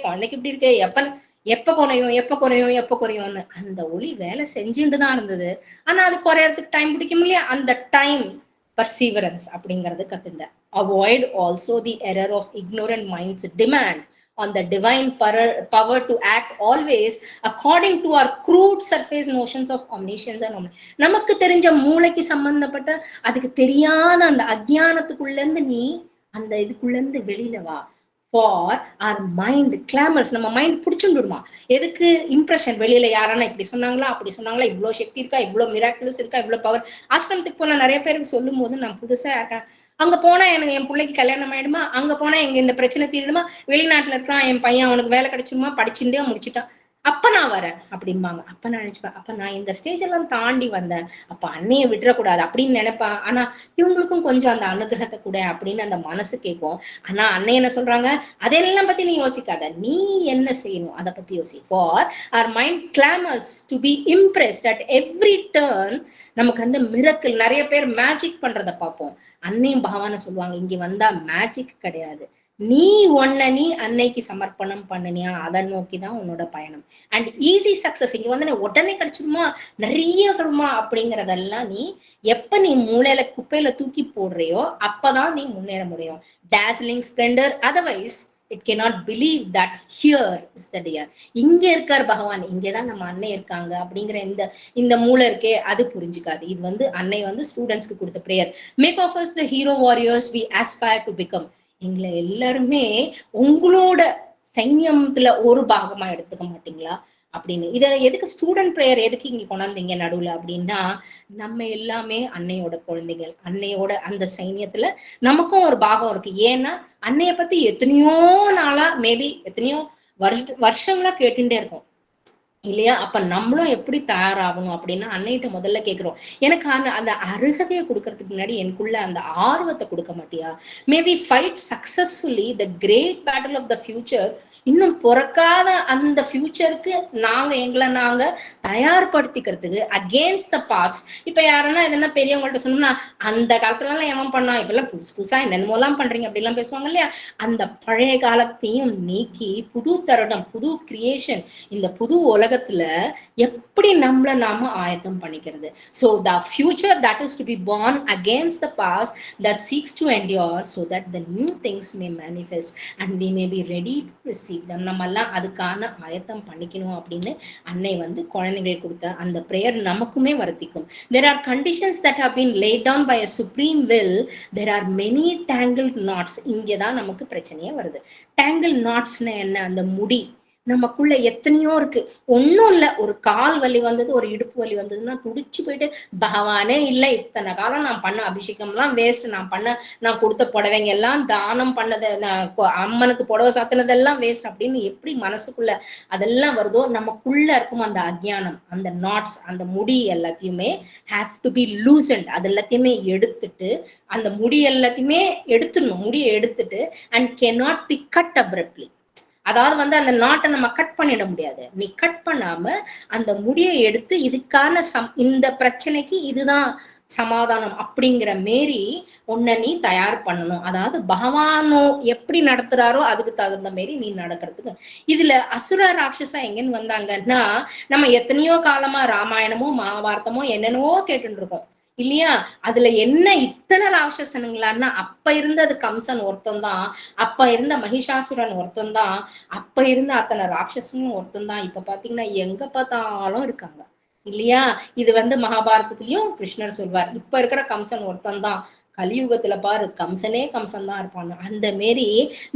எப்ப குறையும்னு அந்த ஒளி வேலை செஞ்சுட்டு தான் இருந்தது. ஆனா அது குறையறதுக்கு டைம் பிடிக்கும் இல்லையா, அந்த டைம் பர்சீவரன்ஸ் அப்படிங்கறது கத்துட்டேன். Avoid also the error of ignorant minds demand on the divine power to act always according to our crude surface notions of omniscience and omniscience. நமக்கு தெரிஞ்ச மூளைக்கு சம்பந்தப்பட்ட அதுக்கு தெரியாத அந்த அஜ்ஞானத்துக்குள்ள இருந்து நீ அந்த இதுக்குள்ள இருந்து வெளியில வா. For our mind clamors, நம்ம மைண்ட் பிடிச்சுடுமா, எதுக்கு இம்ப்ரெஷன், வெளியில யாரானா இப்படி சொன்னாங்களா அப்படி சொன்னாங்களா, இவ்வளவு சக்தி இருக்கா, இவ்வளவு மிராக்கிள்ஸ் இருக்கா, இவ்வளவு பவர். ஆசிரமத்துக்கு போனா நிறைய பேருக்கு சொல்லும் போது நான் புதுசா இருக்கேன், அங்க போனா எனக்கு என் பிள்ளைக்கு கல்யாணம் ஆயிடுமா, அங்க போனா எங்க இந்த பிரச்சனை தீருமா, வெளிநாட்டுல இருக்கான் என் பையன் அவனுக்கு வேலை கிடைச்சிருமா, படிச்சுட்டே முடிச்சுட்டான், அப்ப நான் வரேன் அப்படிம்பாங்க. அப்ப நான் நினைச்சுப்பேன், அப்ப நான் இந்த ஸ்டேஜ் எல்லாம் தாண்டி வந்தேன், அப்ப அன்னைய விட்டுறக்கூடாது அப்படின்னு நினைப்பேன். ஆனா இவங்களுக்கும் கொஞ்சம் அந்த அனுகிரகத்தை கூட அப்படின்னு அந்த மனசு கேட்கும். ஆனா அன்னை என்ன சொல்றாங்க, அதெல்லாம் பத்தி நீ யோசிக்காத, நீ என்ன செய்யணும் அதை பத்தி யோசி. For our mind clamors to be impressed at every turn. நமக்கு அந்த மிரக்கல், நிறைய பேர் மேஜிக் பண்றத பார்ப்போம். அன்னையும் பகவான சொல்லுவாங்க, இங்க வந்தா மேஜிக் கிடையாது, நீ அன்னைக்கு சமர்ப்பணம் பண்ணினியா, அதை நோக்கிதான் உன்னோட பயணம். அண்ட் ஈஸி சக்சஸ், இங்க வந்து உடனே கிடைச்சிருமா, நிறைய வருமா அப்படிங்கறதெல்லாம் நீ எப்ப நீ மூளையில குப்பையில தூக்கி போடுறியோ அப்பதான் நீ முன்னேற முடியும். Dazzling splendour, otherwise it cannot believe that here is the dear. இங்க இருக்கார் பகவான், இங்கதான் நம்ம அன்னை இருக்காங்க அப்படிங்கிற இந்த இந்த மூளை இருக்கே, அது புரிஞ்சுக்காது. இது வந்து அன்னை வந்து ஸ்டூடெண்ட்ஸ்க்கு கொடுத்த prayer. Make of us the hero warriors we aspire to become. எங்களை எல்லாருமே உங்களோட சைன்யத்துல ஒரு பாகமா எடுத்துக்க மாட்டீங்களா அப்படின்னு. இத எதுக்கு ஸ்டூடெண்ட் பிரேயர் எதுக்கு இங்க கொண்டாந்தீங்க நடுவுல அப்படின்னா, நம்ம எல்லாமே அன்னையோட குழந்தைகள், அன்னையோட அந்த சைன்யத்துல நமக்கும் ஒரு பாகம் இருக்கு. ஏன்னா அன்னைய பத்தி எத்தனையோ நாளா மேபி எத்தனையோ வருஷங்களா கேட்டுட்டே இருக்கோம் இல்லையா? அப்ப நம்மளும் எப்படி தயாராகணும் அப்படின்னா, அன்னைகிட்ட முதல்ல கேட்கிறோம், எனக்கு அந்த அருகதையை கொடுக்கறதுக்கு முன்னாடி எனக்குள்ள அந்த ஆர்வத்தை கொடுக்க மாட்டியா? Maybe fight successfully the great battle of the future. இன்னும் பிறக்காத அந்த ஃபியூச்சருக்கு நாங்க தயார்படுத்திக்கிறதுக்கு அகேன்ஸ்ட் த பாஸ்ட். இப்ப யாருன்னா எதனா பெரியவங்கள்ட்ட சொன்னோம்னா, அந்த காலத்துல எல்லாம் எவன் பண்ணா, இப்பெல்லாம் புதுசு புதுசா என்னென்னமோலாம் பண்றீங்க அப்படி எல்லாம் பேசுவாங்க இல்லையா? அந்த பழைய காலத்தையும் நீக்கி புது தருணம், புது கிரியேஷன், இந்த புது உலகத்துல எப்படி நம்மள நாம ஆயத்தம் பண்ணிக்கிறது. So the future that is to be born against the past that seeks to endure so that the new things may manifest and we may be ready to receive them. நம்ம எல்லாம் அதுக்கான ஆயத்தம் பண்ணிக்கணும் அப்படின்னு அன்னை வந்து குழந்தைங்களுக்கு கொடுத்த அந்த பிரேயர் நமக்குமே வருத்திக்கும். There are conditions that have been laid down by a supreme will. There are many tangled knots. இங்கதான் நமக்கு பிரச்சனையே வருது. tangled knotsனா என்ன? அந்த முடி நமக்குள்ள எத்தனையோ இருக்கு. ஒன்னும் இல்ல, ஒரு கால் வலி வந்தது, ஒரு இடுப்பு வலி வந்ததுன்னா துடிச்சு போயிட்டு, பகவானே இல்லை, இத்தனை காலம் நான் பண்ண அபிஷேகம் எல்லாம் வேஸ்ட், நான் கொடுத்த புடவைங்க எல்லாம் தானம் பண்ணதை, அம்மனுக்கு புடவை சாத்தினதெல்லாம் வேஸ்ட் அப்படின்னு எப்படி மனசுக்குள்ள அதெல்லாம் வருதோ, நமக்குள்ள இருக்கும் அந்த அஜ்ஞானம், அந்த நாட்ஸ், அந்த முடி எல்லாத்தையுமே ஹாவ் டு பி லூசன்ட். அது எல்லாத்தையுமே எடுத்துட்டு, அந்த முடி எல்லாத்தையுமே எடுத்துடணும். முடியை எடுத்துட்டு and cannot be cut abruptly. அதாவது வந்து அந்த நாட்டை நம்ம கட் பண்ணிட முடியாது. நீ கட் பண்ணாம அந்த முடியை எடுத்து இதுக்கான இந்த பிரச்சனைக்கு இதுதான் சமாதானம் அப்படிங்கிற மாரி உன்னை நீ தயார் பண்ணணும். அதாவது பகவானோ எப்படி நடத்துறாரோ அதுக்கு தகுந்த மாரி நீ நடக்கிறதுக்கு. இதுல அசுர ராட்சசா எங்கன்னு வந்தாங்கன்னா, நம்ம எத்தனையோ காலமா ராமாயணமோ மகாபாரதமோ என்னென்னவோ கேட்டுட்டு இருக்கோம் இல்லையா? அதுல என்ன இத்தனை ராட்சசனுங்களான்னா, அப்ப இருந்த அது கம்சன் ஒருத்தன் தான், அப்ப இருந்த மகிஷாசுரன் ஒருத்தன் தான், அப்ப இருந்த அத்தனை ராட்சசனும் ஒருத்தன் தான். இப்ப பாத்தீங்கன்னா எங்க பார்த்தாலும் இருக்காங்க இல்லையா? இது வந்து மகாபாரதத்திலயும் கிருஷ்ணர் சொல்வார், இப்ப இருக்கிற கம்சன் ஒருத்தன் தான், கலியுகத்துல பாரு கம்சனே கம்சன் தான் இருப்பாங்க. அந்த மாரி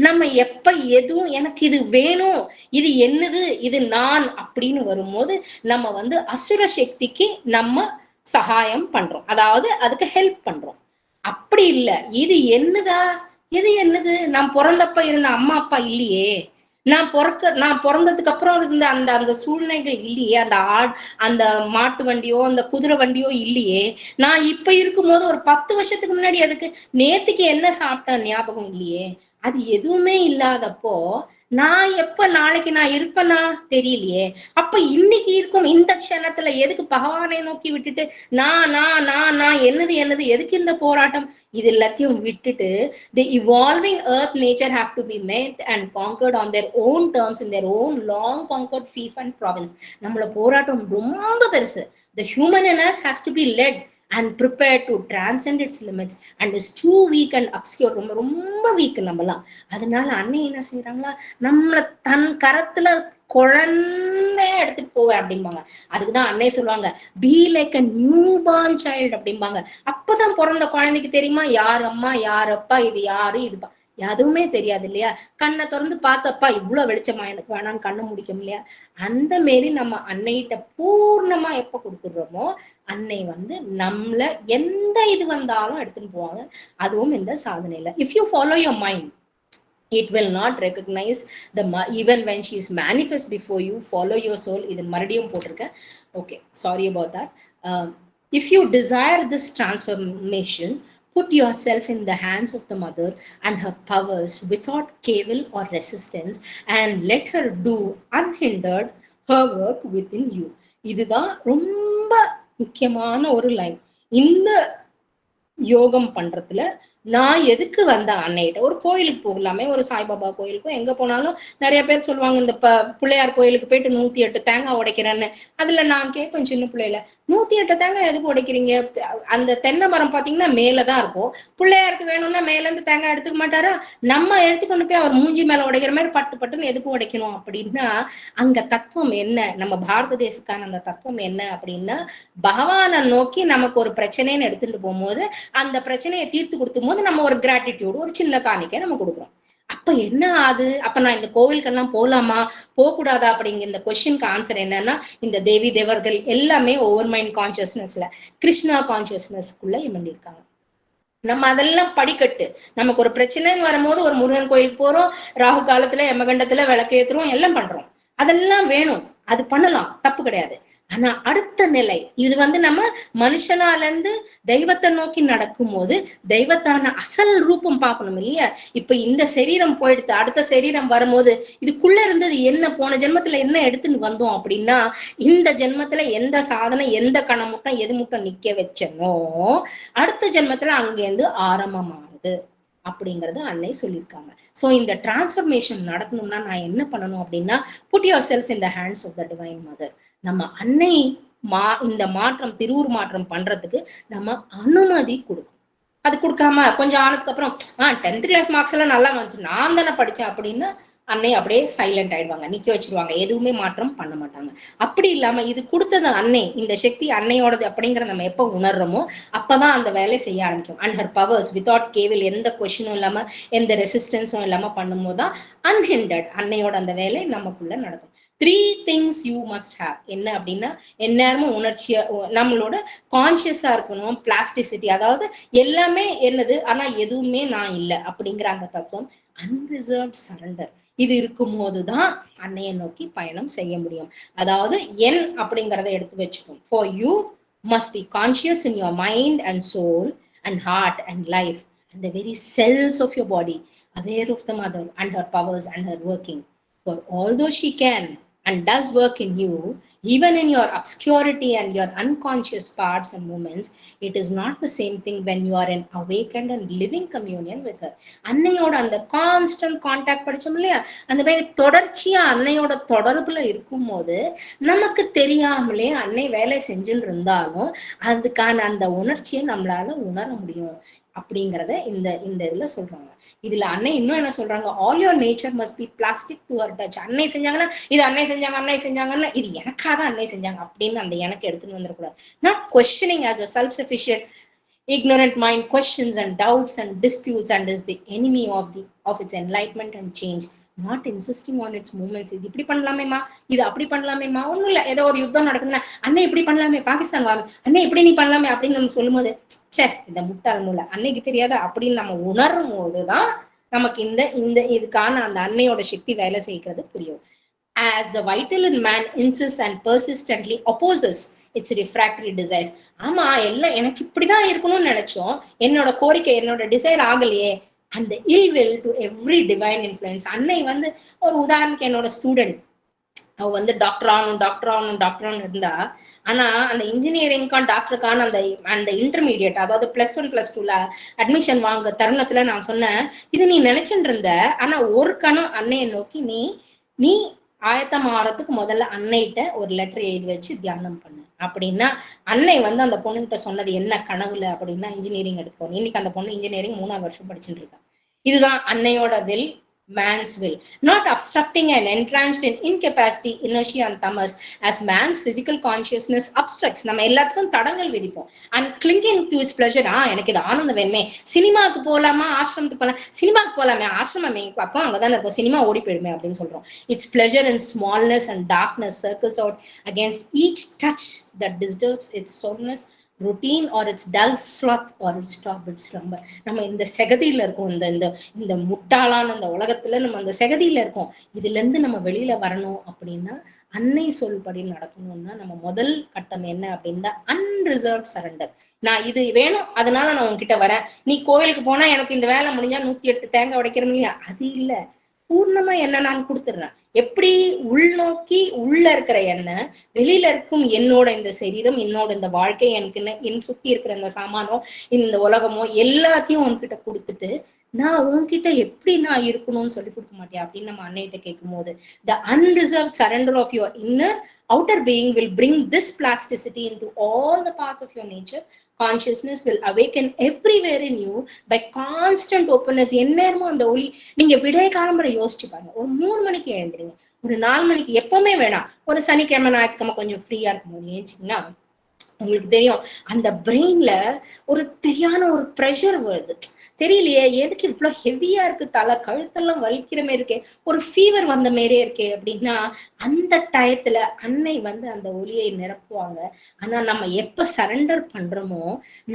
நம்ம எப்ப எதுவும் எனக்கு இது வேணும், இது என்னது, இது நான் அப்படின்னு வரும்போது நம்ம வந்து அசுர சக்திக்கு நம்ம சகாயம் பண்றோம், அதாவது அதுக்கு ஹெல்ப் பண்றோம். அப்படி இல்ல, இது என்னதா, இது என்னது, நான் பிறந்தப்ப இருந்த அம்மா அப்பா இல்லையே, நான் பிறந்ததுக்கு அப்புறம் இருந்த அந்த அந்த சூழ்நிலைகள் இல்லையே, அந்த மாட்டு வண்டியோ அந்த குதிரை வண்டியோ இல்லையே, நான் இப்ப இருக்கும்போது ஒரு 10 வருஷத்துக்கு முன்னாடி அதுக்கு நேத்துக்கு என்ன சாப்பிட்டேன் ஞாபகம் இல்லையே, அது எதுவுமே இல்லாதப்போ நான் எப்ப நாளைக்கு நான் இருப்பேனா தெரியலையே. அப்ப இன்னைக்கு இருக்கும் இந்த க்ஷணத்துல எதுக்கு பகவானை நோக்கி விட்டுட்டு நான் என்னது எதுக்கு இந்த போராட்டம்? இது எல்லாத்தையும் விட்டுட்டு the evolving earth nature have to be met and conquered on their own terms in their own long conquered fief and province. நம்மள போராட்டம் ரொம்ப பெருசு. The human in us has to be led and prepared to transcend its limits and is too weak and obscure. ரொம்ப week நம்மலாம். அதனால அன்னை என்ன செய்யறாங்களா, நம்மள தன் கரத்துல குழந்தைய எடுத்துட்டு போவேன் அப்படிம்பாங்க. அதுக்குதான் அன்னை சொல்லுவாங்க, be like a new born child அப்படிம்பாங்க. அப்பதான் பிறந்த குழந்தைக்கு தெரியுமா யார் அம்மா யார் அப்பா, இது யாரு இதுப்பா எதுவுமே தெரியாது இல்லையா? கண்ணை திறந்து பார்த்தப்பா இவ்வளவு வெளிச்சமா, எனக்கு வேணான்னு கண்ணை முடிக்கும் இல்லையா? அந்த மாரி நம்ம அன்னைகிட்ட பூர்ணமா எப்ப கொடுத்துடுறோமோ அன்னை வந்து நம்மள எந்த இது வந்தாலும் எடுத்துட்டு போவாங்க. அதுவும் இந்த சாதனையில if you follow your mind, it will not recognize the even when she is manifest before you. Follow your soul. இது மறுபடியும் போட்டிருக்கேன். Okay, sorry about that. If you desire this transformation, put yourself in the hands of the mother and her powers without cavil or resistance and let her do unhindered her work within you. இதுதான் ரொம்ப முக்கியமான ஒரு line. இந்த யோகம் பண்றதுல நான் எதுக்கு வந்த அன்னைகிட்ட, ஒரு கோயிலுக்கு போகலாமே, ஒரு சாய்பாபா கோயிலுக்கும் எங்க போனாலும் நிறைய பேர் சொல்லுவாங்க, இந்த பிள்ளையார் கோயிலுக்கு போயிட்டு 108 தேங்காய் உடைக்கிறேன்னு. அதுல நான் கேட்பேன் சின்ன பிள்ளையில, 108 தேங்காய் எதுக்கு உடைக்கிறீங்க? அந்த தென்னை மரம் பாத்தீங்கன்னா மேலதான் இருக்கும். பிள்ளையாருக்கு வேணும்னா மேல இருந்து தேங்காய் எடுத்துக்க மாட்டாரா? நம்ம எடுத்துக்கொண்டு போய் அவர் மூஞ்சி மேல உடைக்கிற மாதிரி பட்டு பட்டுன்னு எதுக்கு உடைக்கணும் அப்படின்னா, அங்க தத்துவம் என்ன, நம்ம பாரத தேசத்துக்கான அந்த தத்துவம் என்ன அப்படின்னா, பகவானை நோக்கி நமக்கு ஒரு பிரச்சனைன்னு எடுத்துட்டு போகும்போது அந்த பிரச்சனையை தீர்த்து கொடுத்தும் போது நம்ம ஒரு கிராட்டிடியூட், ஒரு சின்ன காணிக்கை நம்ம கொடுக்குறோம். அப்ப என்ன ஆகுது? அப்ப நான் இந்த கோவிலுக்கெல்லாம் போலாமா போக கூடாதா அப்படிங்கிற இந்த கொஸ்டினுக்கு ஆன்சர் என்னன்னா, இந்த தேவி தேவர்கள் எல்லாமே ஓவர் மைண்ட் கான்சியஸ்னஸ்ல கிருஷ்ணா கான்சியஸ்னஸ்க்குள்ள இமண்டி இருக்காங்க. நம்ம அதெல்லாம் படிக்கட்டு. நமக்கு ஒரு பிரச்சனைன்னு வரும்போது ஒரு முருகன் கோயிலுக்கு போறோம், ராகு காலத்துல யமகண்டத்துல விளக்கேத்துறோம், எல்லாம் பண்றோம். அதெல்லாம் வேணும், அது பண்ணலாம், தப்பு கிடையாது. ஆனா அடுத்த நிலை இது நம்ம மனுஷனால இருந்து தெய்வத்தை நோக்கி நடக்கும் போது தெய்வத்தான அசல் ரூபம் பார்க்கணும் இல்லையா? இப்ப இந்த சரீரம் போயிடுத்து, அடுத்த சரீரம் வரும்போது இதுக்குள்ள இருந்தது என்ன, போன ஜென்மத்துல என்ன எடுத்துன்னு வந்தோம் அப்படின்னா, இந்த ஜென்மத்துல எந்த சாதனை, எந்த கணமுட்டம் எது முட்டம் நிக்க வச்சனோ அடுத்த ஜென்மத்துல அங்கேருந்து ஆரம்பமாகுது அப்படிங்கறது அன்னை சொல்லியிருக்காங்க. சோ இந்த டிரான்ஸ்ஃபர்மேஷன் நடக்கணும்னா நான் என்ன பண்ணணும் அப்படின்னா, put yourself in the hands of the divine mother. நம்ம அன்னை இந்த மாற்றம், திருவுரு மாற்றம் பண்றதுக்கு நம்ம அனுமதி கொடுக்கணும். அது கொடுக்காம கொஞ்சம் ஆனதுக்கு அப்புறம் 10th கிளாஸ் மார்க்ஸ் எல்லாம் நல்லா வந்துச்சு, நான் தானே படிச்சேன் அப்படின்னு அன்னை அப்படியே சைலண்ட் ஆயிடுவாங்க, நிக்க வச்சிருவாங்க, எதுவுமே மாற்றம் பண்ண மாட்டாங்க. அப்படி இல்லாம இது கொடுத்தது அன்னை, இந்த சக்தி அன்னையோடது அப்படிங்கிற நம்ம எப்ப உணர்றோமோ அப்பதான் அந்த வேலையை செய்ய ஆரம்பிக்கும். And her powers without Cavill, எந்த கொஸ்டினும் இல்லாம எந்த ரெசிஸ்டன்ஸும் இல்லாம பண்ணும்போது தான் அன்ஹிண்டர்ட் அன்னையோட அந்த வேலை நமக்குள்ள நடக்கும். 3 things you must have என்ன அப்படின்னா, எந்நேரமும் உணர்ச்சியா நம்மளோட கான்சியஸா இருக்கணும், பிளாஸ்டிசிட்டி, அதாவது எல்லாமே என்னது ஆனா எதுவுமே நான் இல்லை அப்படிங்கிற அந்த தத்துவம், அன்ரிசர்வ்ட் சரண்டர், இது இருக்கும் போதுதான் அன்னையை நோக்கி பயணம் செய்ய முடியும். அதாவது என் அப்படிங்கறத எடுத்து வச்சுக்கணும். For you must be conscious in your mind and soul and heart and life and the very cells of your body, aware of the mother and her powers and her working. For although she can and does work in you, even in your obscurity and your unconscious parts and movements, it is not the same thing when you are in awakened and living communion with her. அன்னையோட அந்த constant contact படிச்சோம் இல்லையா, அந்த மாதிரி தொடர்ச்சியா அன்னையோட தொடர்புல இருக்கும் போது நமக்கு தெரியாமலே அன்னை வேலை செஞ்சுன்னு இருந்தாலும் அதுக்கான அந்த உணர்ச்சியை நம்மளால உணர முடியும் அப்படிங்கறத இந்த இதுல சொல்றாங்க. இதுல அன்னை இன்னும் என்ன சொல்றாங்க, all your nature must be plastic to her touch. அன்னை செஞ்சாங்கன்னா இது அன்னை செஞ்சாங்க, அன்னை செஞ்சாங்கன்னா இது எனக்காக அன்னை செஞ்சாங்க அப்படின்னு அந்த எனக்கு எடுத்துன்னு வந்துடக்கூடாது. Not questioning as a self-sufficient ignorant mind questions and doubts and disputes and is the enemy of its enlightenment and change, not insisting on its movements. இது இப்படி பண்ணலாமேமா, இது அப்படி பண்ணலாமேமா, ஒண்ணும் இல்ல, ஏதோ ஒரு யுத்தம் நடக்குதுன்னா அன்னை இப்படி பண்ணலாமே, பாகிஸ்தான் வாங்க அன்னை இப்படி நீ பண்ணலாமே அப்படின்னு நம்ம சொல்லும் போது சே இந்த முட்டாள் மூல அன்னைக்கு தெரியாத அப்படின்னு நம்ம உணரும் போதுதான் நமக்கு இந்த இதுக்கான அந்த அன்னையோட சக்தி வேலை செய்கிறது புரியும். As the vital in man insists and persistently opposes its refractory desires. ஆமா எல்லாம் எனக்கு இப்படிதான் இருக்கணும்னு நினைச்சோம், என்னோட கோரிக்கை என்னோட டிசைர் ஆகலையே, அந்த ill will to every divine influence. அன்னை ஒரு உதாரணத்துக்கு என்னோட ஸ்டூடெண்ட், அவ டாக்டர் ஆகணும் இருந்தா, ஆனா அந்த இன்ஜினியரிங்கான டாக்டருக்கான அந்த இன்டர்மீடியட், அதாவது +1 +2ல அட்மிஷன் வாங்க தருணத்துல நான் சொன்னேன், இது நீ நினைச்சுட்டு இருந்த, ஆனா ஒரு கணம் அன்னையை நோக்கி நீ ஆயத்தம் ஆறதுக்கு முதல்ல அன்னைகிட்ட ஒரு லெட்டர் எழுதி வச்சு தியானம் பண்ணு அப்படின்னா, அன்னை அந்த பொண்ணுகிட்ட சொன்னது என்ன கனவுல அப்படின்னா, இன்ஜினியரிங் எடுத்துக்கோங்க. இன்னைக்கு அந்த பொண்ணு இன்ஜினியரிங் 3ஆவது வருஷம் படிச்சுட்டு இருக்கா. இதுதான் அன்னையோட will, man's will, not obstructing and entrenched in incapacity, inertia and tamas as man's physical consciousness obstructs. நம்ம எல்லாத்துக்கும் தடங்கள் விதிப்போம் and clinging to its pleasure. எனக்கு இது ஆனந்தம் வேணுமே, சினிமாவுக்கு போலாமா, ஆசிரமத்துக்கு போலாம், சினிமாவுக்கு போலாமே, ஆசிரமமே அப்போ அங்கதானே இருக்கும், சினிமா ஓடி போயிடுமே அப்படின்னு சொல்றோம். its pleasure in smallness and darkness circles out against each touch that disturbs its soundness, routine or its dull sloth or its stupid slumber. நம்ம இந்த செகதியில இருக்கோம், இந்த முட்டாளான இந்த உலகத்துல நம்ம அந்த செகதியில இருக்கோம். இதுல இருந்து நம்ம வெளியில வரணும் அப்படின்னா, அன்னை சொல்படி நடக்கணும்னா நம்ம முதல் கட்டம் என்ன அப்படின்னா, அன்ரிசர்வ்ட் சரண்டர். நான் இது வேணும் அதனால நான் உன்கிட்ட வரேன், நீ கோவிலுக்கு போனா எனக்கு இந்த வேலை முடிஞ்சா 108 தேங்காய் உடைக்கிறோம் இல்லையா, அது இல்ல, பூர்ணமா என்ன நான் கொடுத்துடுறேன். எப்படி உள்நோக்கி உள்ள இருக்கிற என்ன, வெளியில இருக்கும் என்னோட இந்த சரீரம், என்னோட இந்த வாழ்க்கை, எனக்கு என் சுத்தி இருக்கிற இந்த சாமானோ இந்த உலகமோ எல்லாத்தையும் உன்கிட்ட கொடுத்துட்டு நான் உன்கிட்ட எப்படி நான் இருக்கணும்னு சொல்லி கொடுக்க மாட்டேன் அப்படின்னு நம்ம அன்னைகிட்ட கேட்கும் போது, the unreserved surrender of your inner outer being will bring this plasticity into all the parts of your nature. Consciousness will awaken everywhere in you by constant openness. எந்நேரமும் அந்த ஒளி. நீங்க விடைய காலம்பரை யோசிச்சு பாருங்க. ஒரு 3 மணிக்கு எழுந்துறீங்க, ஒரு 4 மணிக்கு, எப்பவுமே வேணாம், ஒரு சனிக்கிழமை ஞாயிற்றுக்கிழமை கொஞ்சம் ஃப்ரீயா இருக்கும் போது ஏஞ்சிங்கன்னா உங்களுக்கு தெரியும் அந்த பிரெயின்ல ஒரு தெரியான ஒரு ப்ரெஷர் வருது. தெரியலையே எதுக்கு இவ்வளவு ஹெவியா இருக்கு, தலை கழுத்தெல்லாம் வலிக்கிற மாதிரி இருக்கே, ஒரு ஃபீவர் வந்த மாதிரியே இருக்கே அப்படின்னா அந்த டயத்துல அன்னை வந்து அந்த ஒளியை நிரப்புவாங்க. ஆனா நம்ம எப்ப சரண்டர் பண்றோமோ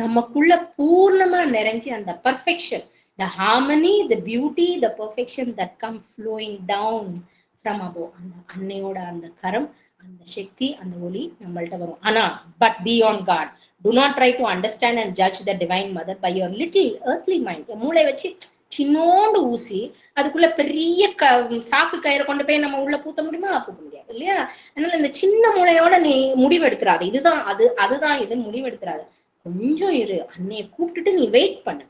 நமக்குள்ள பூர்ணமா நிறைஞ்சி அந்த perfection, the harmony, the beauty, the perfection that come flowing down from above, அந்த அன்னையோட அந்த கரம், அந்த சக்தி, அந்த ஒளி நம்மள்ட்ட வரும். ஆனா but be on guard. Do not try to understand and judge the divine mother by your little earthly mind. மூளை வச்சு சின்னோண்டு ஊசி அதுக்குள்ள பெரிய சாக்கு கயிறை கொண்டு போய் நம்ம உள்ள பூத்த முடியுமா? பூக்க முடியாது இல்லையா? அதனால இந்த சின்ன மூளையோட நீ முடிவெடுத்துறாது, இதுதான் அதுதான் இது முடிவெடுத்துறாது. கொஞ்சம் இரு, அன்னைய கூப்பிட்டுட்டு நீ வெயிட் பண்ணு.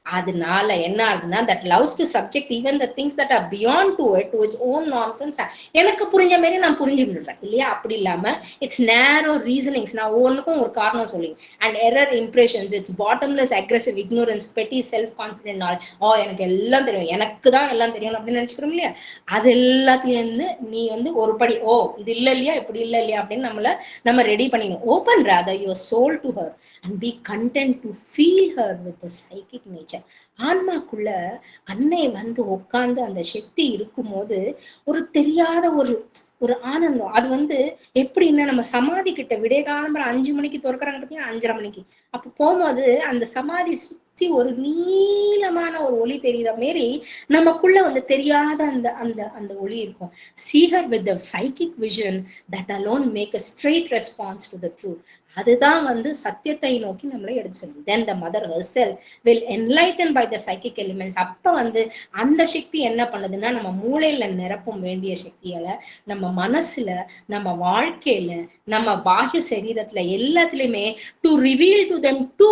அதனால என்ன ஆகுதுன்னா, that loves to subject even the things that are beyond to it to its own nonsense. எனக்கு புரிஞ்ச மாதிரி நான் புரிஞ்சுடுறேன் இல்லையா? அப்படி இல்லாம இட்ஸ் நேரோ ரீசனிங்ஸ், நான் ஒவ்வொன்றுக்கும் ஒரு காரணம் சொல்லி, and error impressions, it's bottomless aggressive ignorance, பெட்டி செல்ஃப் கான்ஃபிடென்ட் நாலேஜ். எனக்கு எல்லாம் தெரியும், எனக்கு தான் எல்லாம் தெரியும் அப்படின்னு நினைச்சுக்கிறோம் இல்லையா? அது எல்லாத்துலயும் இருந்து நீ வந்து ஒரு படி, இது இல்லை இல்லையா, இப்படி இல்லை இல்லையா அப்படின்னு நம்ம ரெடி பண்ணிக்கணும். Open rather your soul to her and be content to feel her with the psychic nature. ஆன்மாக்குள்ள அன்னை வந்து உட்கார்ந்து அந்த சக்தி இருக்கும் போது ஒரு தெரியாத ஒரு ஆனந்தம். அது வந்து எப்படின்னா, நம்ம சமாதி கிட்ட விடிய காலம்பரம் 5 மணிக்கு திறக்கிறாங்க பார்த்தீங்கன்னா, 5:30 மணிக்கு அப்ப போகும்போது அந்த சமாதி சுத்தி ஒரு நீளமான ஒரு ஒளி தெரியுற மாரி நமக்குள்ள வந்து தெரியாத அந்த அந்த அந்த ஒளி இருக்கும். See her with the psychic vision that alone make a straight response to the truth. அதுதான் வந்து சத்தியத்தை நோக்கி நம்மளை எடுத்து சொல்லும். Then the mother herself will enlighten by the psychic elements. அப்ப வந்து அந்த சக்தி என்ன பண்ணுதுன்னா, நம்ம மூளையில நிரப்பும் வேண்டிய சக்தியால நம்ம மனசுல, நம்ம வாழ்க்கையில, நம்ம பாஹ்ய சரீரத்துல எல்லாத்துலயுமே to reveal to them to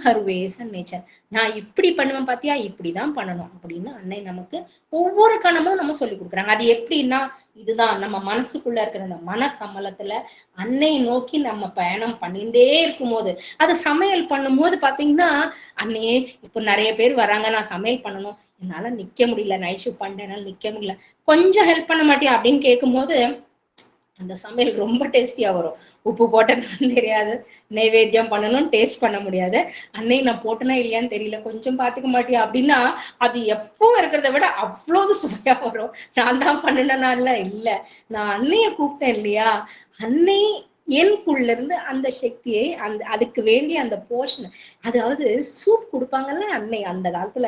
her ways and nature. நான் இப்படி பண்ணுவேன் பாத்தியா, இப்படிதான் பண்ணணும் அப்படின்னு அன்னை நமக்கு ஒவ்வொரு கணமும் நம்ம சொல்லி கொடுக்குறாங்க. அது எப்படின்னா, இதுதான் நம்ம மனசுக்குள்ள இருக்கிற அந்த மன கமலத்துல அன்னை நோக்கி நம்ம பயணம் பண்ணிட்டே இருக்கும் போது, அது சமையல் பண்ணும் போது பாத்தீங்கன்னா, அன்னையே இப்ப நிறைய பேர் வராங்க, நான் சமையல் பண்ணணும், என்னால நிக்க முடியல, நைட் ஷிஃப்ட் பண்றேனால நிக்க முடியல, கொஞ்சம் ஹெல்ப் பண்ண மாட்டியா அப்படின்னு கேட்கும் போது அந்த சமையல் ரொம்ப டேஸ்டியா வரும். உப்பு போட்டேன்னு தெரியாது, நைவேத்தியம் பண்ணணும், டேஸ்ட் பண்ண முடியாது, அன்னை நான் போட்டேனா இல்லையான்னு தெரியல, கொஞ்சம் பாத்துக்க மாட்டியா அப்படின்னா அது எப்போ இருக்கிறத விட அவ்வளவு சுவையா வரும். நான் தான் பண்ணுனேனா? இல்ல, நான் அன்னைய கூப்பிட்டேன் இல்லையா, அன்னை எனக்குள்ள இருந்து அந்த சக்தியை அதுக்கு வேண்டிய அந்த போர்ஷன், அதாவது சூப் கொடுப்பாங்கல்ல அன்னை அந்த காலத்துல,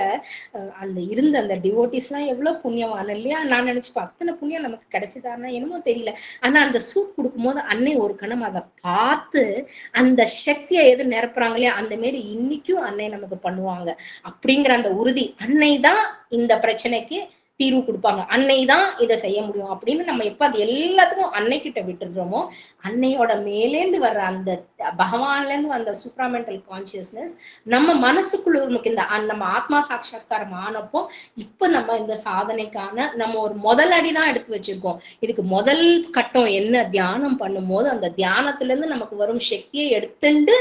அந்த இருந்த அந்த டிவோட்டிஸ் எல்லாம் எவ்வளவு புண்ணியமான இல்லையா? நான் நினைச்சுப்பேன் அத்தனை புண்ணியம் நமக்கு கிடைச்சதானா என்னமோ தெரியல. ஆனா அந்த சூப் கொடுக்கும் போது அன்னை ஒரு கணம் அதை பார்த்து அந்த சக்தியை எது நிரப்புறாங்க இல்லையா, அந்த மாரி இன்னைக்கும் அன்னை நமக்கு பண்ணுவாங்க அப்படிங்கிற அந்த உறுதி. அன்னை தான் இந்த பிரச்சனைக்கு தீர்வு கொடுப்பாங்க, அன்னை தான் இதை செய்ய முடியும் அப்படின்னு நம்ம எப்ப அது எல்லாத்துக்கும் அன்னை கிட்ட விட்டுடுறோமோ, அன்னையோட மேலேந்து வர்ற அந்த பகவான்ல இருந்து வந்த சூப்ராமெண்டல் கான்சியஸ்னஸ் நம்ம மனசுக்குள்ள நமக்கு இந்த நம்ம ஆத்மா சாட்சாத்காரம் ஆனப்போ இப்ப நம்ம இந்த சாதனைக்கான நம்ம ஒரு முதல் அடிதான் எடுத்து வச்சிருக்கோம். இதுக்கு முதல் கட்டம் என்ன, தியானம் பண்ணும் போது அந்த தியானத்துல இருந்து நமக்கு வரும் சக்தியை எடுத்துட்டு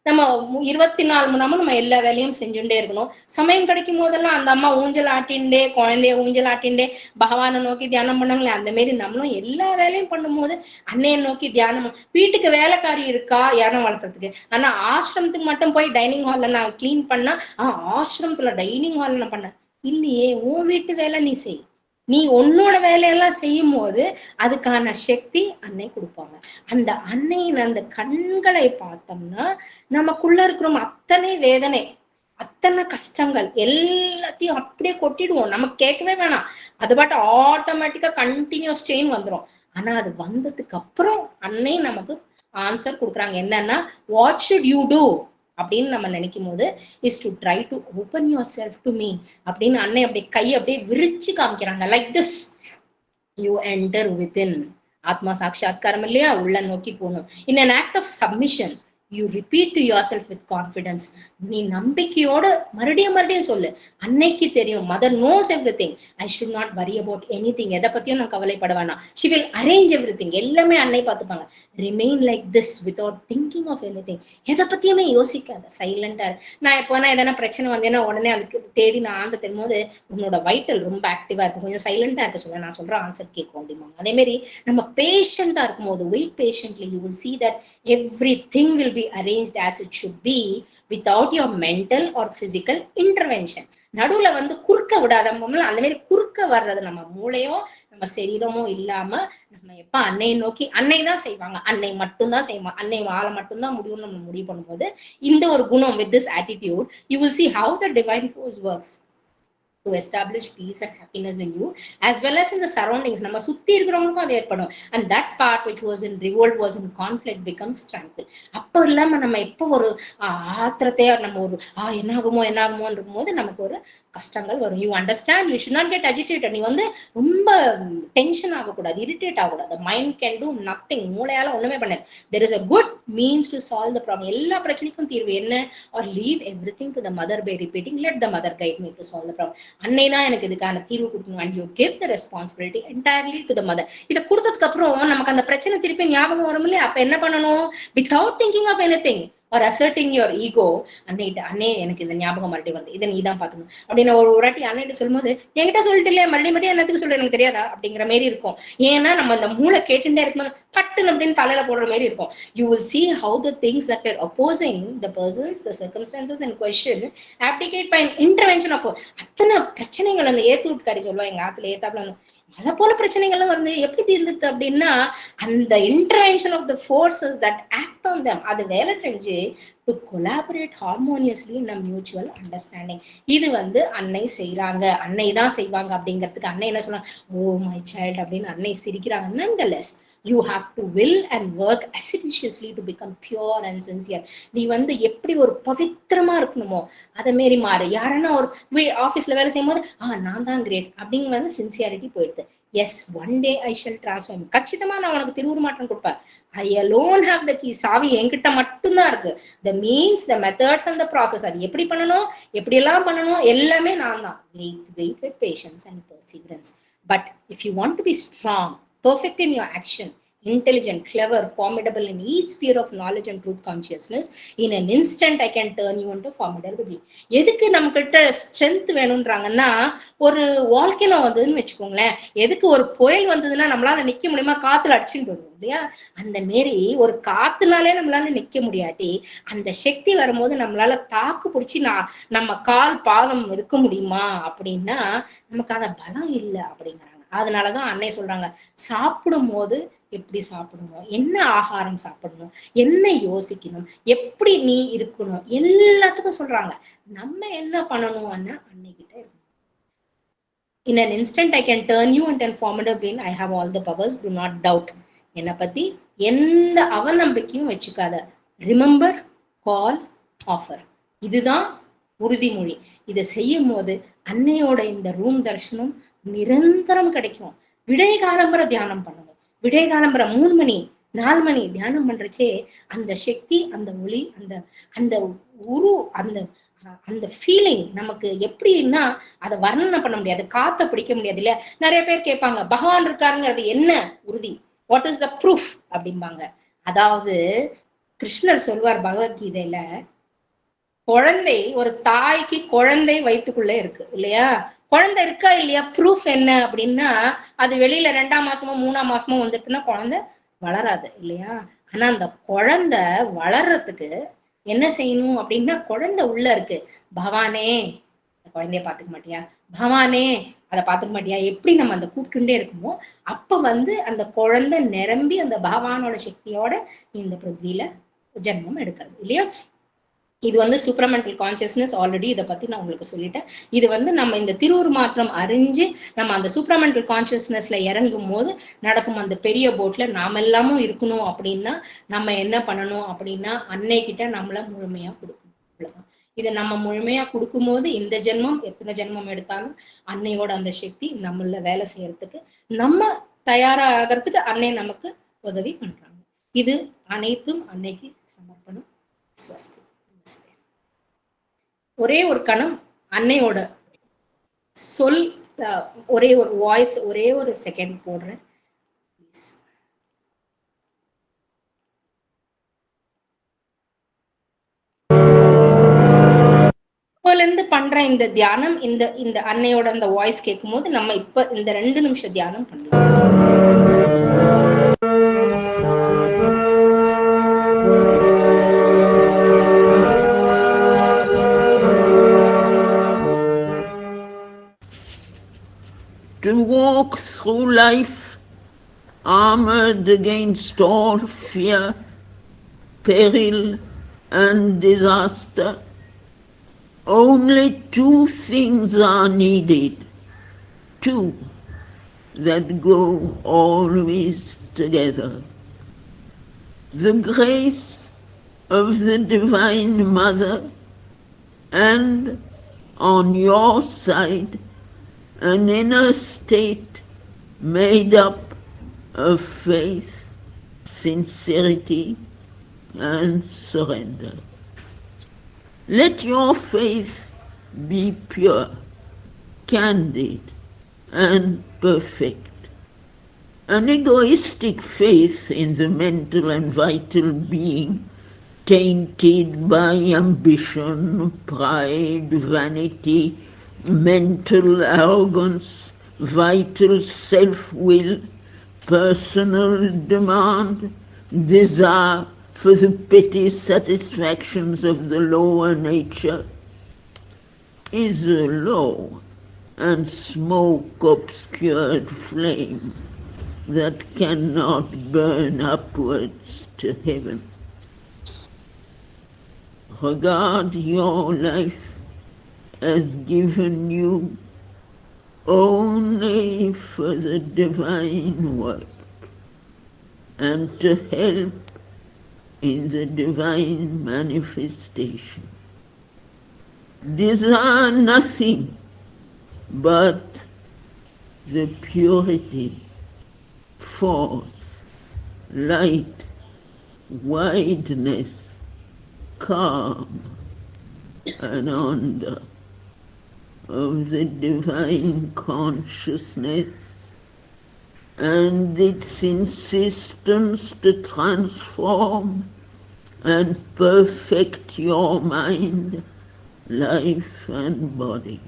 நம்ம 24 மணி நேரமும் நம்ம எல்லா வேலையும் செஞ்சுட்டே இருக்கணும். சமயம் கிடைக்கும் போதெல்லாம் அந்த அம்மா ஊஞ்சல் ஆட்டின்ண்டே, குழந்தைய ஊஞ்சல் ஆட்டின்ண்டே பகவானை நோக்கி தியானம் பண்ணாங்களே, அந்த மாரி நம்மளும் எல்லா வேலையும் பண்ணும்போது அன்னையை நோக்கி தியானம். வீட்டுக்கு வேலைக்காரி இருக்கா யாரும் வளர்க்கறதுக்கு, ஆனா ஆசிரமத்துக்கு மட்டும் போய் டைனிங் ஹால்ல நான் கிளீன் பண்ணா, ஆசிரமத்துல டைனிங் ஹால்ல நான் பண்ண இல்லையே, உன் வீட்டு வேலை நீ செய். நீ உன்னோட வேலையெல்லாம் செய்யும் போது அதுக்கான சக்தி அன்னை கொடுப்பாங்க. அந்த அன்னையின் அந்த கண்களை பார்த்தோம்னா நமக்குள்ள இருக்கிற அத்தனை வேதனை, அத்தனை கஷ்டங்கள் எல்லாத்தையும் அப்படியே கொட்டிடுவோம். நமக்கு கேட்கவே வேணாம், அது பாட்டு ஆட்டோமேட்டிக்கா கண்டினியூஸ் செயின் வந்துடும். ஆனா அது வந்ததுக்கு அப்புறம் அன்னை நமக்கு ஆன்சர் கொடுக்குறாங்க. என்னன்னா, வாட் ஷுட் யூ டூ அப்படின்னு நம்ம நினைக்கும் போது is to try to open yourself to me அப்படின்னு அன்னை அப்படியே கையை அப்படியே விரிச்சு காமிக்கிறாங்க. Like this you enter within. ஆத்மா சாட்சாத்காரம் இல்லையா, உள்ள நோக்கி போகணும். In an act of submission you repeat to yourself with confidence. நீ நம்பிக்கையோட மறுபடியும் சொல்லு, அன்னைக்கு தெரியும், mother knows everything, I should not worry about anything, எதை பத்தியும் நான் கவலைப்பட வேணாம், she will arrange every thing, எல்லாமே அன்னை பார்த்துப்பாங்க. Remain like this without thinking of anything. எதை பத்தியுமே யோசிக்காத, சைலண்டா. நான் எப்போ எதனா பிரச்சனை வந்தேன்னா உடனே அதுக்கு தேடி நான் ஆன்சர் தெரியும் போது உன்னோட வைட்டல் ரொம்ப ஆக்டிவா இருக்கும், கொஞ்சம் சைலண்டா இருக்க சொல்ல, நான் சொல்ற ஆன்சர் கேட்கும் அப்படிமா. அதே மாதிரி நம்ம பேஷண்டா இருக்கும் போது, wait patiently, you will see that everything will be arranged as it should be without your mental or physical intervention. நடுவுல வந்து குறுக்க விடாத, அந்த மாதிரி குறுக்க வர்றது நம்ம மூளையோ நம்ம சரீரமோ இல்லாம நம்ம எப்ப அன்னையை நோக்கி, அன்னை தான் செய்வாங்க, அன்னை மட்டும்தான் செய்வாங்க, அன்னை வாழ மட்டும்தான் முடியும்னு நம்ம முடிவு பண்ணும்போது இந்த ஒரு குணம், with this attitude you will see how the divine force works to establish peace and happiness in you as well as in the surroundings. நம்ம சுத்தி இருக்கிறவங்களுக்கும் அது ஏற்படும். And that part which was in revolt, was in conflict, becomes tranquil. அப்ப இல்லாம நம்ம எப்போ ஒரு ஆத்திரத்தையா நம்ம ஒரு என்னாகுமோ இருக்கும் போது நமக்கு ஒரு கஷ்டங்கள் வரும். You understand, you should not get agitated. நீ வந்து ரொம்ப டென்ஷன் ஆகக்கூடாது, இரிட்டேட் ஆகக்கூடாது. Mind can do nothing. மூளையால ஒண்ணுமே பண்ணாது. There is a good means to solve the problem. எல்லா பிரச்சனைக்கும் தீர்வு என்ன? Or leave everything to the mother by repeating, let the mother guide me to solve the problem. அன்னை தான் எனக்கு இதுக்கான தீர்வு கொடுக்கணும். And you give the responsibility entirely to the mother. இதை கொடுத்ததுக்கு அப்புறம் நமக்கு அந்த பிரச்சனை திருப்பி ஞாபகம் வரும் இல்லையா? அப்ப என்ன பண்ணணும்? Without thinking of anything or asserting your ego, அண்ணே எனக்கு இந்த ஞாபகம் மறுபடியும் வருது, இதை நீ தான் பாத்துக்கணும் அப்படின்னு ஒரு வாட்டி அண்ணன் சொல்லும் போது, என்கிட்ட சொல்லிட்டு இல்லையா, மறுபடியும் என்னத்துக்கு சொல்ல, எனக்கு தெரியாதா அப்படிங்கிற மாதிரி இருக்கும். ஏன்னா நம்ம அந்த மூளை கேட்டுட்டே இருக்கும்போது பட்டுன்னு அப்படின்னு தலையில போடுற மாதிரி இருக்கும். You will see how the things that were opposing the persons, the circumstances in question abdicate by an intervention of அத்தனை பிரச்சனைகள். அந்த ஏத்து வீட்டுக்காரி சொல்லுவா, எங்க ஆத்துல ஏத்தாப்புல மழை போல பிரச்சனைகள்லாம் வந்து எப்படி தீர்ந்துட்டு அப்படின்னா, அந்த intervention of the forces that act on them, அது வேலை செஞ்சு to collaborate harmoniously in a mutual understanding. இது வந்து அன்னை செய்யறாங்க, அன்னை தான் செய்வாங்க அப்படிங்கிறதுக்கு அன்னை என்ன சொல்றாங்க? ஓ மை சைல்டு அப்படின்னு அன்னை சிரிக்கிறாங்க. nonetheless you have to will and work assiduously to become pure and sincere. நீ வந்து எப்படி ஒரு பவித்திரமா இருக்கணுமோ அதை மாரி மாறு. யாரன்னா ஒரு ஆபீஸ்ல வேலை செய்யும் போது நான் தான் கிரேட் அப்படிங்க வந்து சின்சியாரிட்டி போயிடுது. Yes, one day I shall transform. கச்சிதமா நான் உனக்கு திருவுருமாற்றம் கொடுப்பேன். ஐ alone have the key. சாவி என்கிட்ட மட்டும்தான் இருக்கு. the means, the methods and the process, அது எப்படி பண்ணணும், எப்படி எல்லாம் பண்ணணும், எல்லாமே நான் தான். wait with patience and perseverance. But if you want to be strong, perfect in your action, intelligent, clever, formidable in each sphere of knowledge and truth consciousness, in an instant I can turn you into formidable being. எதுக்கு நம்ம கிட்ட strength வேணும்ன்றாங்கன்னா, ஒரு volcano வந்ததுன்னு வச்சுக்கோங்களேன், எதுக்கு ஒரு புயல் வந்ததுன்னா நம்மளால நிக்க முடியுமா? காத்துல அடிச்சுட்டு வருவோம் இல்லையா? அந்த மாரி ஒரு காத்துனாலே நம்மளால நிக்க முடியாட்டி, அந்த சக்தி வரும்போது நம்மளால தாக்கு பிடிச்சி நம்ம கால் பாதம் இருக்க முடியுமா அப்படின்னா நமக்கு அந்த பலம் இல்லை அப்படிங்கிறாங்க. அதனாலதான் அன்னை சொல்றாங்க, சாப்பிடும் போது எப்படி சாப்பிடணும், என்ன ஆகாரம் சாப்பிடணும், என்ன யோசிக்கணும், எப்படி நீ இருக்கணும், எல்லாத்துக்கும் சொல்றாங்க. நம்ம என்ன பண்ணணும்னா அன்னைக்கிட்ட இருக்கணும். In an instant I can turn you into a formidable being. I have all the powers, do not doubt. என்னை பத்தி எந்த அவநம்பிக்கையும் வச்சுக்காத. ரிமெம்பர், கால், ஆஃபர். இதுதான் உறுதிமொழி. இதை செய்யும் போது அன்னையோட இந்த ரூம் தரிசனம் நிரந்தரம் கிடைக்கும். விடை காலம்பர தியானம் பண்ணணும். விடை காலம்பர 3 மணி 4 மணி தியானம் பண்றச்சே அந்த சக்தி, அந்த ஒளி, அந்த அந்த உரு, அந்த அந்த ஃபீலிங் நமக்கு எப்படின்னா அதை வர்ணனை பண்ண முடியாது, காத்த பிடிக்க முடியாது இல்லையா? நிறைய பேர் கேட்பாங்க, பகவான் இருக்காருங்கிறது என்ன உறுதி, வாட் இஸ் த ப்ரூஃப் அப்படிம்பாங்க. அதாவது கிருஷ்ணர் சொல்வார் பகவத்கீதையில, குழந்தை, ஒரு தாய்க்கு குழந்தை வயிற்றுக்குள்ள இருக்கு இல்லையா? குழந்தை இருக்கா இல்லையா? ப்ரூஃப் என்ன அப்படின்னா, அது வெளியில 2ஆம் மாசமோ 3ஆம் மாசமோ வந்துட்டுன்னா குழந்தை வளராது இல்லையா? ஆனா அந்த குழந்தை வளர்றதுக்கு என்ன செய்யணும் அப்படின்னா, குழந்தை உள்ள இருக்கு. பகவானே அந்த குழந்தைய பாத்துக்க மாட்டியா, பகவானே அதை பாத்துக்க மாட்டியா, எப்படி நம்ம அந்த கூப்பிட்டுட்டே இருக்குமோ அப்ப வந்து அந்த குழந்தை நிரம்பி அந்த பகவானோட சக்தியோட இந்த பிருத்வியில ஜென்மம் எடுக்கிறது இல்லையா? இது வந்து சூப்பரமெண்டல் கான்சியஸ்னஸ். ஆல்ரெடி இதை பத்தி நான் உங்களுக்கு சொல்லிட்டேன். இது வந்து நம்ம இந்த திருவுருமாற்றம் அறிஞ்சு நம்ம அந்த சூப்பரமெண்டல் கான்சியஸ்னஸ்ல இறங்கும் போது நடக்கும் அந்த பெரிய போட்ல நாம எல்லாமும் இருக்கணும். அப்படின்னா நம்ம என்ன பண்ணணும் அப்படின்னா, அன்னைக்கிட்ட நம்மள முழுமையா கொடுக்கணும். அவ்வளவுதான். இதை நம்ம முழுமையா கொடுக்கும் போது இந்த ஜென்மம் எத்தனை ஜென்மம் எடுத்தாலும் அன்னையோட அந்த சக்தி நம்மள வேலை செய்யறதுக்கு, நம்ம தயாராகிறதுக்கு அன்னை நமக்கு உதவி பண்றாங்க. இது அனைத்தும் அன்னைக்கு சமர்ப்பணம். ஸ்வஸ்தி. நமஸ்தே. ஒரே ஒரு கணம் அன்னையோட சொல், ஒரே ஒரு வாய்ஸ், ஒரே ஒரு செகண்ட் போடுறேன். இருந்து பண்ற இந்த தியானம், இந்த இந்த அன்னையோட அந்த வாய்ஸ் கேட்கும் போது நம்ம இப்ப இந்த 2 நிமிஷம் தியானம் பண்ணலாம். To walk through life armored against all fear, peril, and disaster, only 2 things are needed, 2 that go always together. The grace of the Divine Mother, and on your side, an inner state made up of faith, sincerity, and surrender. Let your faith be pure, candid, and perfect. An egoistic faith in the mental and vital being, tainted by ambition, pride, vanity, mental arrogance, vital self-will, personal demand, desire for the petty satisfactions of the lower nature, is a low and smoke-obscured flame that cannot burn upwards to heaven. Regard your life as given you only for the divine work and to help in the divine manifestation. Desire nothing but the purity, force, light, wideness, calm, and wonder of the divine consciousness and its insistence to transform and perfect your mind, life, and body.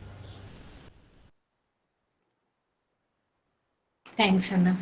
Thanks, Anna.